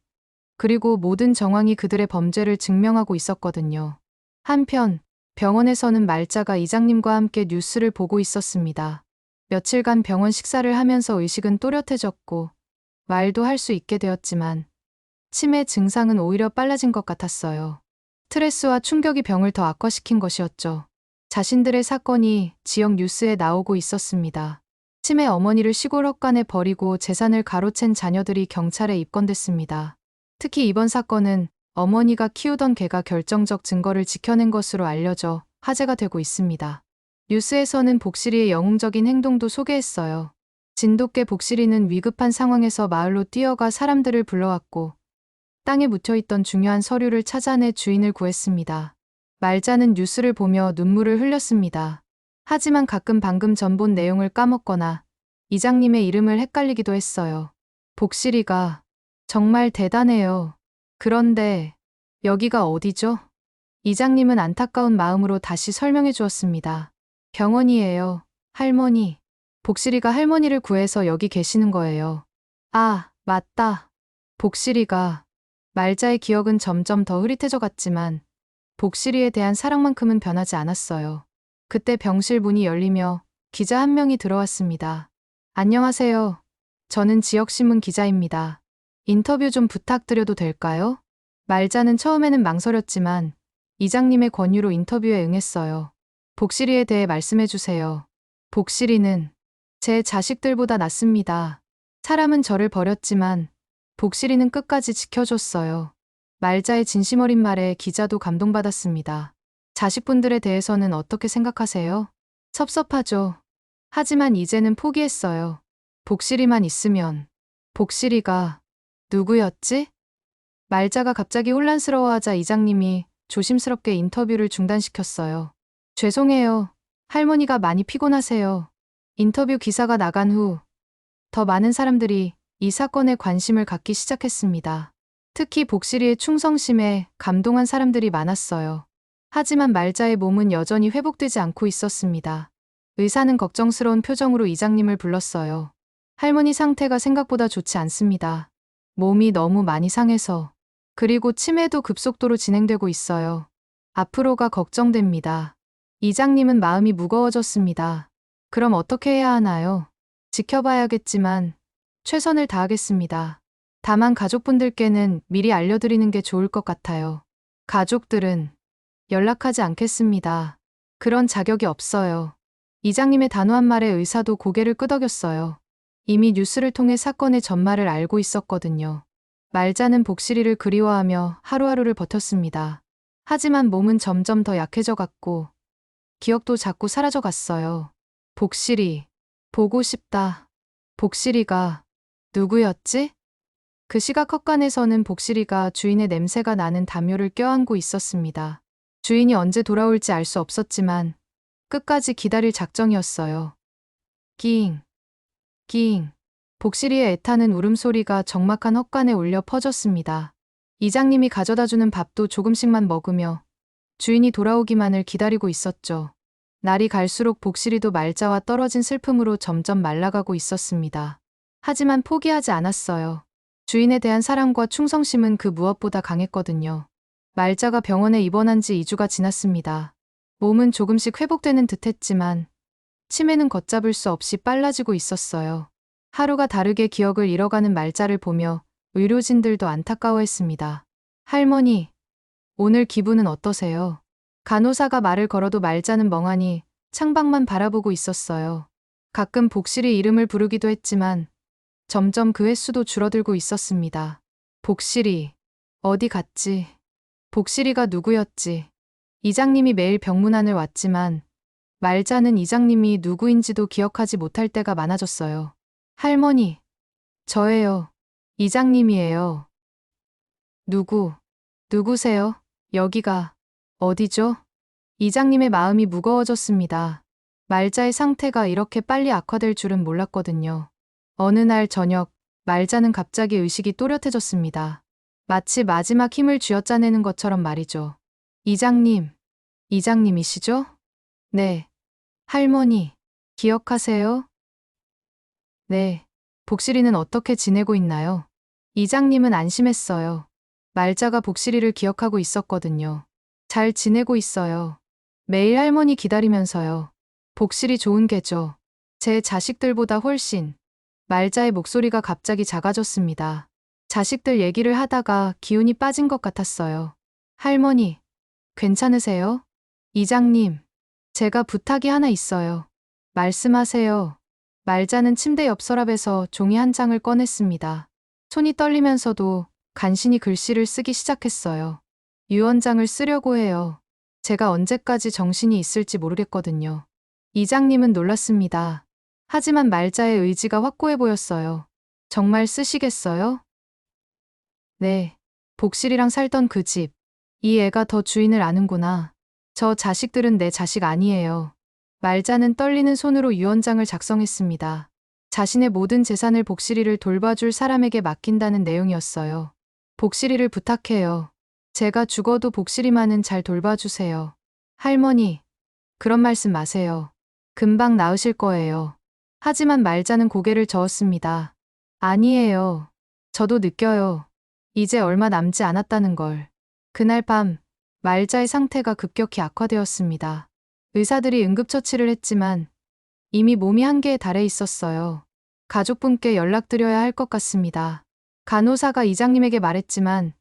그리고 모든 정황이 그들의 범죄를 증명하고 있었거든요. 한편 병원에서는 말자가 이장님과 함께 뉴스를 보고 있었습니다. 며칠간 병원 식사를 하면서 의식은 또렷해졌고 말도 할 수 있게 되었지만 치매 증상은 오히려 빨라진 것 같았어요. 스트레스와 충격이 병을 더 악화시킨 것이었죠. 자신들의 사건이 지역 뉴스에 나오고 있었습니다. 치매 어머니를 시골 헛간에 버리고 재산을 가로챈 자녀들이 경찰에 입건됐습니다. 특히 이번 사건은 어머니가 키우던 개가 결정적 증거를 지켜낸 것으로 알려져 화제가 되고 있습니다. 뉴스에서는 복실이의 영웅적인 행동도 소개했어요. 진돗개 복실이는 위급한 상황에서 마을로 뛰어가 사람들을 불러왔고 땅에 묻혀있던 중요한 서류를 찾아내 주인을 구했습니다. 말자는 뉴스를 보며 눈물을 흘렸습니다. 하지만 가끔 방금 전 본 내용을 까먹거나 이장님의 이름을 헷갈리기도 했어요. 복실이가 정말 대단해요. 그런데 여기가 어디죠? 이장님은 안타까운 마음으로 다시 설명해 주었습니다. 병원이에요. 할머니. 복실이가 할머니를 구해서 여기 계시는 거예요. 아, 맞다. 복실이가. 말자의 기억은 점점 더 흐릿해져 갔지만 복실이에 대한 사랑만큼은 변하지 않았어요. 그때 병실 문이 열리며 기자 한 명이 들어왔습니다. 안녕하세요. 저는 지역신문 기자입니다. 인터뷰 좀 부탁드려도 될까요? 말자는 처음에는 망설였지만 이장님의 권유로 인터뷰에 응했어요. 복실이에 대해 말씀해 주세요. 복실이는 제 자식들보다 낫습니다. 사람은 저를 버렸지만 복실이는 끝까지 지켜줬어요. 말자의 진심 어린 말에 기자도 감동받았습니다. 자식분들에 대해서는 어떻게 생각하세요? 섭섭하죠. 하지만 이제는 포기했어요. 복실이만 있으면. 복실이가 누구였지? 말자가 갑자기 혼란스러워하자 이장님이 조심스럽게 인터뷰를 중단시켰어요. 죄송해요. 할머니가 많이 피곤하세요. 인터뷰 기사가 나간 후 더 많은 사람들이 이 사건에 관심을 갖기 시작했습니다. 특히 복실이의 충성심에 감동한 사람들이 많았어요. 하지만 말자의 몸은 여전히 회복되지 않고 있었습니다. 의사는 걱정스러운 표정으로 이장님을 불렀어요. 할머니 상태가 생각보다 좋지 않습니다. 몸이 너무 많이 상해서. 그리고 치매도 급속도로 진행되고 있어요. 앞으로가 걱정됩니다. 이장님은 마음이 무거워졌습니다. 그럼 어떻게 해야 하나요? 지켜봐야겠지만 최선을 다하겠습니다. 다만 가족분들께는 미리 알려드리는 게 좋을 것 같아요. 가족들은 연락하지 않겠습니다. 그런 자격이 없어요. 이장님의 단호한 말에 의사도 고개를 끄덕였어요. 이미 뉴스를 통해 사건의 전말을 알고 있었거든요. 말자는 복실이를 그리워하며 하루하루를 버텼습니다. 하지만 몸은 점점 더 약해져 갔고 기억도 자꾸 사라져 갔어요. 복실이, 보고 싶다. 복실이가 누구였지? 그 시각 헛간에서는 복실이가 주인의 냄새가 나는 담요를 껴안고 있었습니다. 주인이 언제 돌아올지 알 수 없었지만 끝까지 기다릴 작정이었어요. 끼잉, 끼잉. 복실이의 애타는 울음소리가 적막한 헛간에 울려 퍼졌습니다. 이장님이 가져다주는 밥도 조금씩만 먹으며 주인이 돌아오기만을 기다리고 있었죠. 날이 갈수록 복실이도 말자와 떨어진 슬픔으로 점점 말라가고 있었습니다. 하지만 포기하지 않았어요. 주인에 대한 사랑과 충성심은 그 무엇보다 강했거든요. 말자가 병원에 입원한 지 2주가 지났습니다. 몸은 조금씩 회복되는 듯했지만 치매는 걷잡을 수 없이 빨라지고 있었어요. 하루가 다르게 기억을 잃어가는 말자를 보며 의료진들도 안타까워했습니다. 할머니, 오늘 기분은 어떠세요? 간호사가 말을 걸어도 말자는 멍하니 창밖만 바라보고 있었어요. 가끔 복실이 이름을 부르기도 했지만 점점 그 횟수도 줄어들고 있었습니다. 복실이, 어디 갔지? 복실이가 누구였지? 이장님이 매일 병문안을 왔지만 말자는 이장님이 누구인지도 기억하지 못할 때가 많아졌어요. 할머니, 저예요. 이장님이에요. 누구세요? 여기가 어디죠? 이장님의 마음이 무거워졌습니다. 말자의 상태가 이렇게 빨리 악화될 줄은 몰랐거든요. 어느 날 저녁, 말자는 갑자기 의식이 또렷해졌습니다. 마치 마지막 힘을 쥐어짜내는 것처럼 말이죠. 이장님이시죠? 네. 할머니, 기억하세요? 네. 복실이는 어떻게 지내고 있나요? 이장님은 안심했어요. 말자가 복실이를 기억하고 있었거든요. 잘 지내고 있어요. 매일 할머니 기다리면서요. 복실이 좋은 게죠. 제 자식들보다 훨씬. 말자의 목소리가 갑자기 작아졌습니다. 자식들 얘기를 하다가 기운이 빠진 것 같았어요. 할머니, 괜찮으세요? 이장님, 제가 부탁이 하나 있어요. 말씀하세요. 말자는 침대 옆 서랍에서 종이 한 장을 꺼냈습니다. 손이 떨리면서도 간신히 글씨를 쓰기 시작했어요. 유언장을 쓰려고 해요. 제가 언제까지 정신이 있을지 모르겠거든요. 이장님은 놀랐습니다. 하지만 말자의 의지가 확고해 보였어요. 정말 쓰시겠어요? 네. 복실이랑 살던 그 집. 이 애가 더 주인을 아는구나. 저 자식들은 내 자식 아니에요. 말자는 떨리는 손으로 유언장을 작성했습니다. 자신의 모든 재산을 복실이를 돌봐줄 사람에게 맡긴다는 내용이었어요. 복실이를 부탁해요. 제가 죽어도 복실이만은 잘 돌봐주세요. 할머니, 그런 말씀 마세요. 금방 나으실 거예요. 하지만 말자는 고개를 저었습니다. 아니에요. 저도 느껴요. 이제 얼마 남지 않았다는 걸. 그날 밤, 말자의 상태가 급격히 악화되었습니다. 의사들이 응급처치를 했지만 이미 몸이 한계에 달해 있었어요. 가족분께 연락드려야 할 것 같습니다. 간호사가 이장님에게 말했지만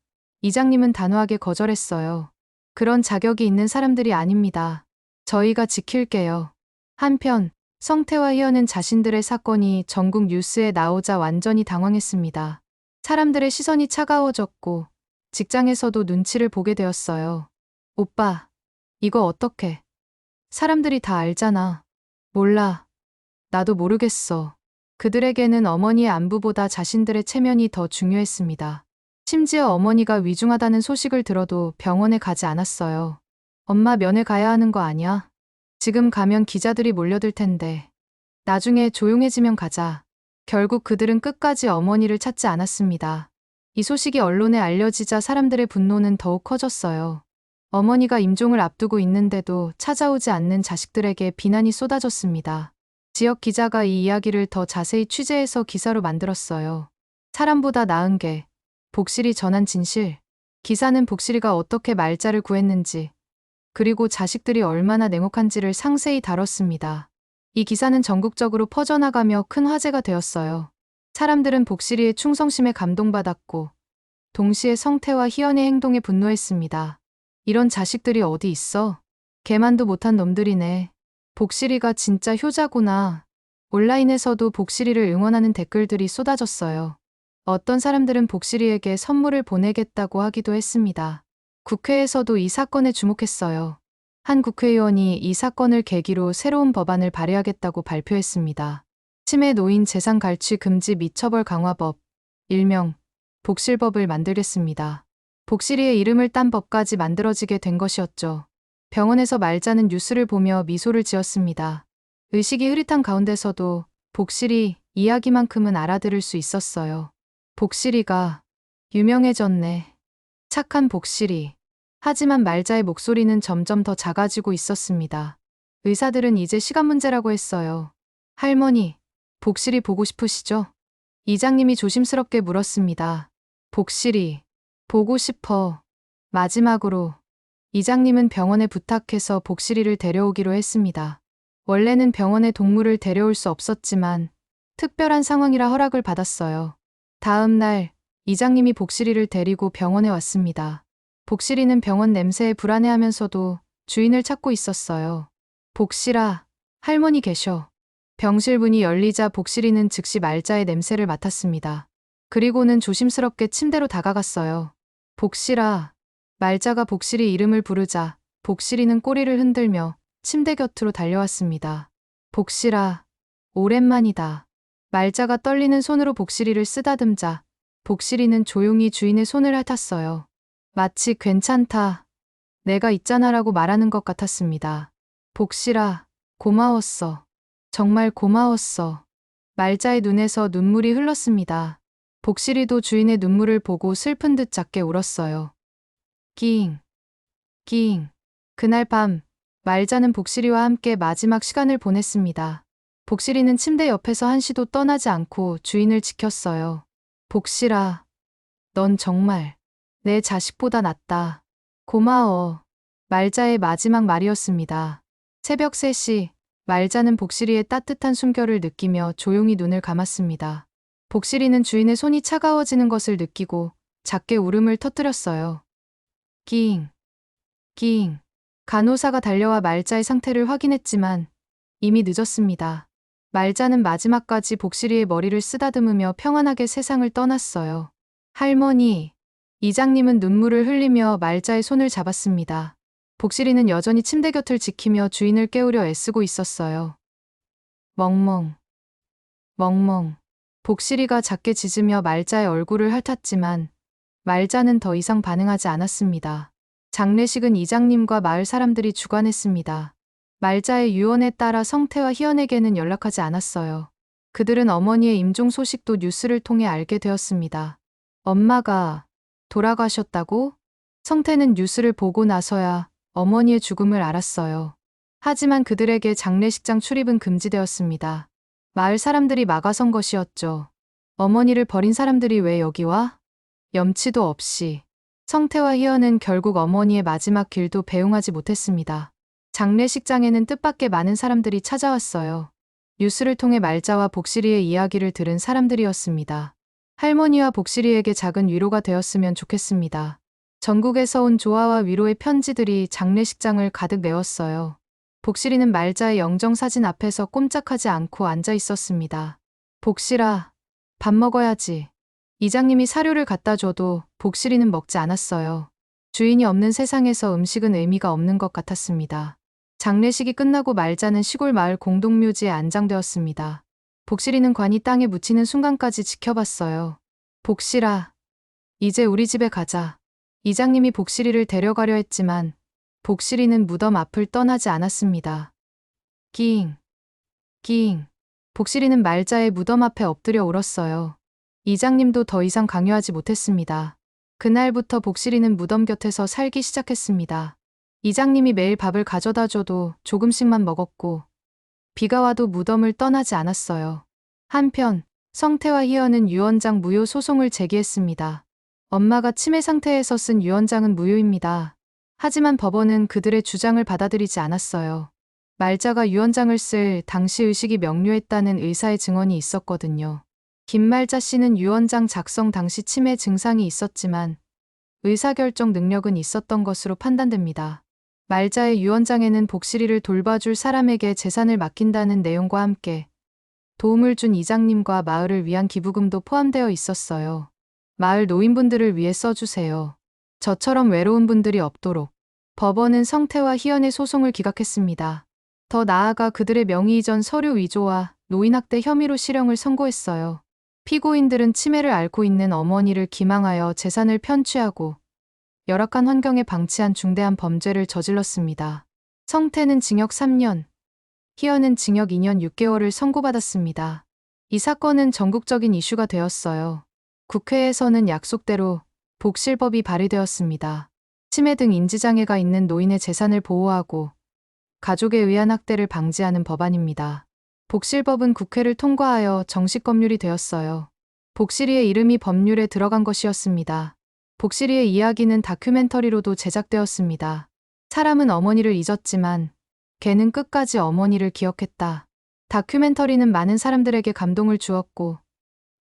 이장님은 단호하게 거절했어요. 그런 자격이 있는 사람들이 아닙니다. 저희가 지킬게요. 한편 성태와 희연은 자신들의 사건이 전국 뉴스에 나오자 완전히 당황했습니다. 사람들의 시선이 차가워졌고 직장에서도 눈치를 보게 되었어요. 오빠, 이거 어떡해? 사람들이 다 알잖아. 몰라. 나도 모르겠어. 그들에게는 어머니의 안부보다 자신들의 체면이 더 중요했습니다. 심지어 어머니가 위중하다는 소식을 들어도 병원에 가지 않았어요. 엄마 면회 가야 하는 거 아니야? 지금 가면 기자들이 몰려들 텐데. 나중에 조용해지면 가자. 결국 그들은 끝까지 어머니를 찾지 않았습니다. 이 소식이 언론에 알려지자 사람들의 분노는 더욱 커졌어요. 어머니가 임종을 앞두고 있는데도 찾아오지 않는 자식들에게 비난이 쏟아졌습니다. 지역 기자가 이 이야기를 더 자세히 취재해서 기사로 만들었어요. 사람보다 나은 게 복실이 전한 진실. 기사는 복실이가 어떻게 말자를 구했는지, 그리고 자식들이 얼마나 냉혹한지를 상세히 다뤘습니다. 이 기사는 전국적으로 퍼져나가며 큰 화제가 되었어요. 사람들은 복실이의 충성심에 감동받았고, 동시에 성태와 희연의 행동에 분노했습니다. 이런 자식들이 어디 있어? 개만도 못한 놈들이네. 복실이가 진짜 효자구나. 온라인에서도 복실이를 응원하는 댓글들이 쏟아졌어요. 어떤 사람들은 복실이에게 선물을 보내겠다고 하기도 했습니다. 국회에서도 이 사건에 주목했어요. 한 국회의원이 이 사건을 계기로 새로운 법안을 발의하겠다고 발표했습니다. 치매 노인 재산 갈취 금지 및 처벌 강화법, 일명 복실법을 만들겠습니다. 복실이의 이름을 딴 법까지 만들어지게 된 것이었죠. 병원에서 말자는 뉴스를 보며 미소를 지었습니다. 의식이 흐릿한 가운데서도 복실이 이야기만큼은 알아들을 수 있었어요. 복실이가 유명해졌네. 착한 복실이. 하지만 말자의 목소리는 점점 더 작아지고 있었습니다. 의사들은 이제 시간 문제라고 했어요. 할머니, 복실이 보고 싶으시죠? 이장님이 조심스럽게 물었습니다. 복실이, 보고 싶어. 마지막으로 이장님은 병원에 부탁해서 복실이를 데려오기로 했습니다. 원래는 병원에 동물을 데려올 수 없었지만 특별한 상황이라 허락을 받았어요. 다음 날 이장님이 복실이를 데리고 병원에 왔습니다. 복실이는 병원 냄새에 불안해하면서도 주인을 찾고 있었어요. 복실아, 할머니 계셔. 병실 문이 열리자 복실이는 즉시 말자의 냄새를 맡았습니다. 그리고는 조심스럽게 침대로 다가갔어요. 복실아. 말자가 복실이 이름을 부르자 복실이는 꼬리를 흔들며 침대 곁으로 달려왔습니다. 복실아, 오랜만이다. 말자가 떨리는 손으로 복실이를 쓰다듬자 복실이는 조용히 주인의 손을 핥았어요. 마치 괜찮다. 내가 있잖아라고 말하는 것 같았습니다. 복실아, 고마웠어. 정말 고마웠어. 말자의 눈에서 눈물이 흘렀습니다. 복실이도 주인의 눈물을 보고 슬픈 듯 작게 울었어요. 끼잉, 끼잉. 그날 밤, 말자는 복실이와 함께 마지막 시간을 보냈습니다. 복실이는 침대 옆에서 한시도 떠나지 않고 주인을 지켰어요. 복실아, 넌 정말 내 자식보다 낫다. 고마워. 말자의 마지막 말이었습니다. 새벽 3시, 말자는 복실이의 따뜻한 숨결을 느끼며 조용히 눈을 감았습니다. 복실이는 주인의 손이 차가워지는 것을 느끼고 작게 울음을 터뜨렸어요. 끼잉, 끼잉. 간호사가 달려와 말자의 상태를 확인했지만 이미 늦었습니다. 말자는 마지막까지 복실이의 머리를 쓰다듬으며 평안하게 세상을 떠났어요. 할머니, 이장님은 눈물을 흘리며 말자의 손을 잡았습니다. 복실이는 여전히 침대 곁을 지키며 주인을 깨우려 애쓰고 있었어요. 멍멍, 멍멍. 복실이가 작게 짖으며 말자의 얼굴을 핥았지만 말자는 더 이상 반응하지 않았습니다. 장례식은 이장님과 마을 사람들이 주관했습니다. 말자의 유언에 따라 성태와 희연에게는 연락하지 않았어요. 그들은 어머니의 임종 소식도 뉴스를 통해 알게 되었습니다. 엄마가 돌아가셨다고? 성태는 뉴스를 보고 나서야 어머니의 죽음을 알았어요. 하지만 그들에게 장례식장 출입은 금지되었습니다. 마을 사람들이 막아선 것이었죠. 어머니를 버린 사람들이 왜 여기 와? 염치도 없이. 성태와 희연은 결국 어머니의 마지막 길도 배웅하지 못했습니다. 장례식장에는 뜻밖의 많은 사람들이 찾아왔어요. 뉴스를 통해 말자와 복실이의 이야기를 들은 사람들이었습니다. 할머니와 복실이에게 작은 위로가 되었으면 좋겠습니다. 전국에서 온 조화와 위로의 편지들이 장례식장을 가득 메웠어요. 복실이는 말자의 영정사진 앞에서 꼼짝하지 않고 앉아 있었습니다. 복실아, 밥 먹어야지. 이장님이 사료를 갖다 줘도 복실이는 먹지 않았어요. 주인이 없는 세상에서 음식은 의미가 없는 것 같았습니다. 장례식이 끝나고 말자는 시골 마을 공동묘지에 안장되었습니다. 복실이는 관이 땅에 묻히는 순간까지 지켜봤어요. 복실아, 이제 우리 집에 가자. 이장님이 복실이를 데려가려 했지만 복실이는 무덤 앞을 떠나지 않았습니다. 낑, 낑. 복실이는 말자의 무덤 앞에 엎드려 울었어요. 이장님도 더 이상 강요하지 못했습니다. 그날부터 복실이는 무덤 곁에서 살기 시작했습니다. 이장님이 매일 밥을 가져다 줘도 조금씩만 먹었고 비가 와도 무덤을 떠나지 않았어요. 한편 성태와 희연은 유언장 무효 소송을 제기했습니다. 엄마가 치매 상태에서 쓴 유언장은 무효입니다. 하지만 법원은 그들의 주장을 받아들이지 않았어요. 말자가 유언장을 쓸 당시 의식이 명료했다는 의사의 증언이 있었거든요. 김말자 씨는 유언장 작성 당시 치매 증상이 있었지만 의사결정 능력은 있었던 것으로 판단됩니다. 말자의 유언장에는 복실이를 돌봐줄 사람에게 재산을 맡긴다는 내용과 함께 도움을 준 이장님과 마을을 위한 기부금도 포함되어 있었어요. 마을 노인분들을 위해 써주세요. 저처럼 외로운 분들이 없도록. 법원은 성태와 희연의 소송을 기각했습니다. 더 나아가 그들의 명의 이전 서류 위조와 노인학대 혐의로 실형을 선고했어요. 피고인들은 치매를 앓고 있는 어머니를 기망하여 재산을 편취하고 열악한 환경에 방치한 중대한 범죄를 저질렀습니다. 성태는 징역 3년, 희연은 징역 2년 6개월을 선고받았습니다. 이 사건은 전국적인 이슈가 되었어요. 국회에서는 약속대로 복실법이 발의되었습니다. 치매 등 인지장애가 있는 노인의 재산을 보호하고 가족에 의한 학대를 방지하는 법안입니다. 복실법은 국회를 통과하여 정식 법률이 되었어요. 복실이의 이름이 법률에 들어간 것이었습니다. 복실이의 이야기는 다큐멘터리로도 제작되었습니다. 사람은 어머니를 잊었지만 걔는 끝까지 어머니를 기억했다. 다큐멘터리는 많은 사람들에게 감동을 주었고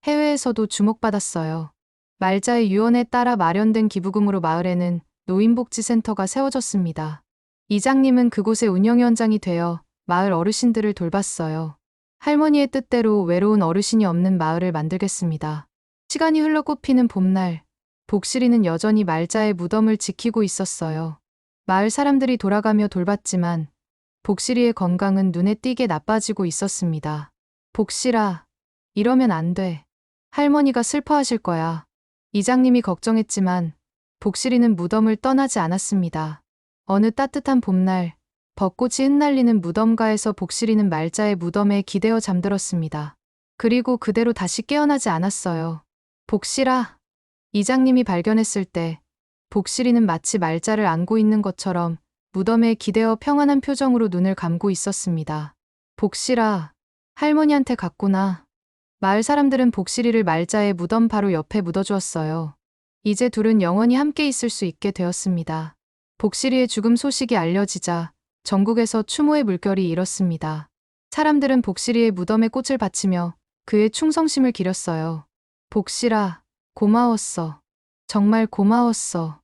해외에서도 주목받았어요. 말자의 유언에 따라 마련된 기부금으로 마을에는 노인복지센터가 세워졌습니다. 이장님은 그곳의 운영위원장이 되어 마을 어르신들을 돌봤어요. 할머니의 뜻대로 외로운 어르신이 없는 마을을 만들겠습니다. 시간이 흘러 꽃피는 봄날, 복실이는 여전히 말자의 무덤을 지키고 있었어요. 마을 사람들이 돌아가며 돌봤지만 복실이의 건강은 눈에 띄게 나빠지고 있었습니다. 복실아, 이러면 안 돼. 할머니가 슬퍼하실 거야. 이장님이 걱정했지만 복실이는 무덤을 떠나지 않았습니다. 어느 따뜻한 봄날, 벚꽃이 흩날리는 무덤가에서 복실이는 말자의 무덤에 기대어 잠들었습니다. 그리고 그대로 다시 깨어나지 않았어요. 복실아, 이장님이 발견했을 때 복실이는 마치 말자를 안고 있는 것처럼 무덤에 기대어 평안한 표정으로 눈을 감고 있었습니다. 복실아, 할머니한테 갔구나. 마을 사람들은 복실이를 말자의 무덤 바로 옆에 묻어주었어요. 이제 둘은 영원히 함께 있을 수 있게 되었습니다. 복실이의 죽음 소식이 알려지자 전국에서 추모의 물결이 일었습니다. 사람들은 복실이의 무덤에 꽃을 바치며 그의 충성심을 기렸어요. 복실아, 고마웠어. 정말 고마웠어.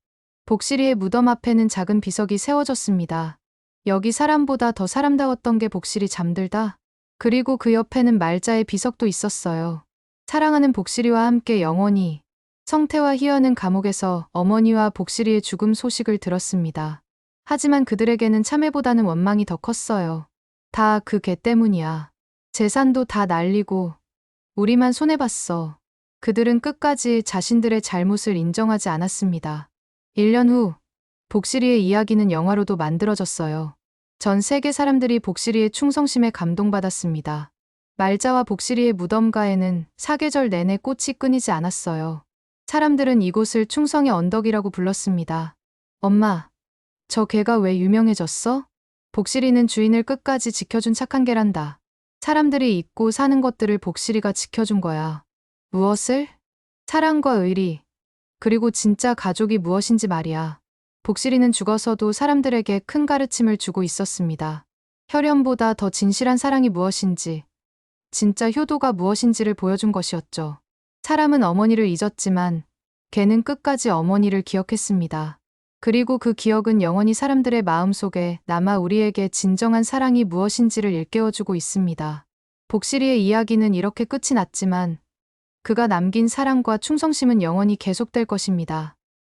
복실이의 무덤 앞에는 작은 비석이 세워졌습니다. 여기 사람보다 더 사람다웠던 게 복실이 잠들다. 그리고 그 옆에는 말자의 비석도 있었어요. 사랑하는 복실이와 함께 영원히. 성태와 희연은 감옥에서 어머니와 복실이의 죽음 소식을 들었습니다. 하지만 그들에게는 참회보다는 원망이 더 컸어요. 다 그 개 때문이야. 재산도 다 날리고 우리만 손해봤어. 그들은 끝까지 자신들의 잘못을 인정하지 않았습니다. 1년 후 복실이의 이야기는 영화로도 만들어졌어요. 전 세계 사람들이 복실이의 충성심에 감동받았습니다. 말자와 복실이의 무덤가에는 사계절 내내 꽃이 끊이지 않았어요. 사람들은 이곳을 충성의 언덕이라고 불렀습니다. 엄마, 저 개가 왜 유명해졌어? 복실이는 주인을 끝까지 지켜준 착한 개란다. 사람들이 잊고 사는 것들을 복실이가 지켜준 거야. 무엇을? 사랑과 의리, 그리고 진짜 가족이 무엇인지 말이야. 복실이는 죽어서도 사람들에게 큰 가르침을 주고 있었습니다. 혈연보다 더 진실한 사랑이 무엇인지, 진짜 효도가 무엇인지를 보여준 것이었죠. 사람은 어머니를 잊었지만 개는 끝까지 어머니를 기억했습니다. 그리고 그 기억은 영원히 사람들의 마음속에 남아 우리에게 진정한 사랑이 무엇인지를 일깨워주고 있습니다. 복실이의 이야기는 이렇게 끝이 났지만 그가 남긴 사랑과 충성심은 영원히 계속될 것입니다.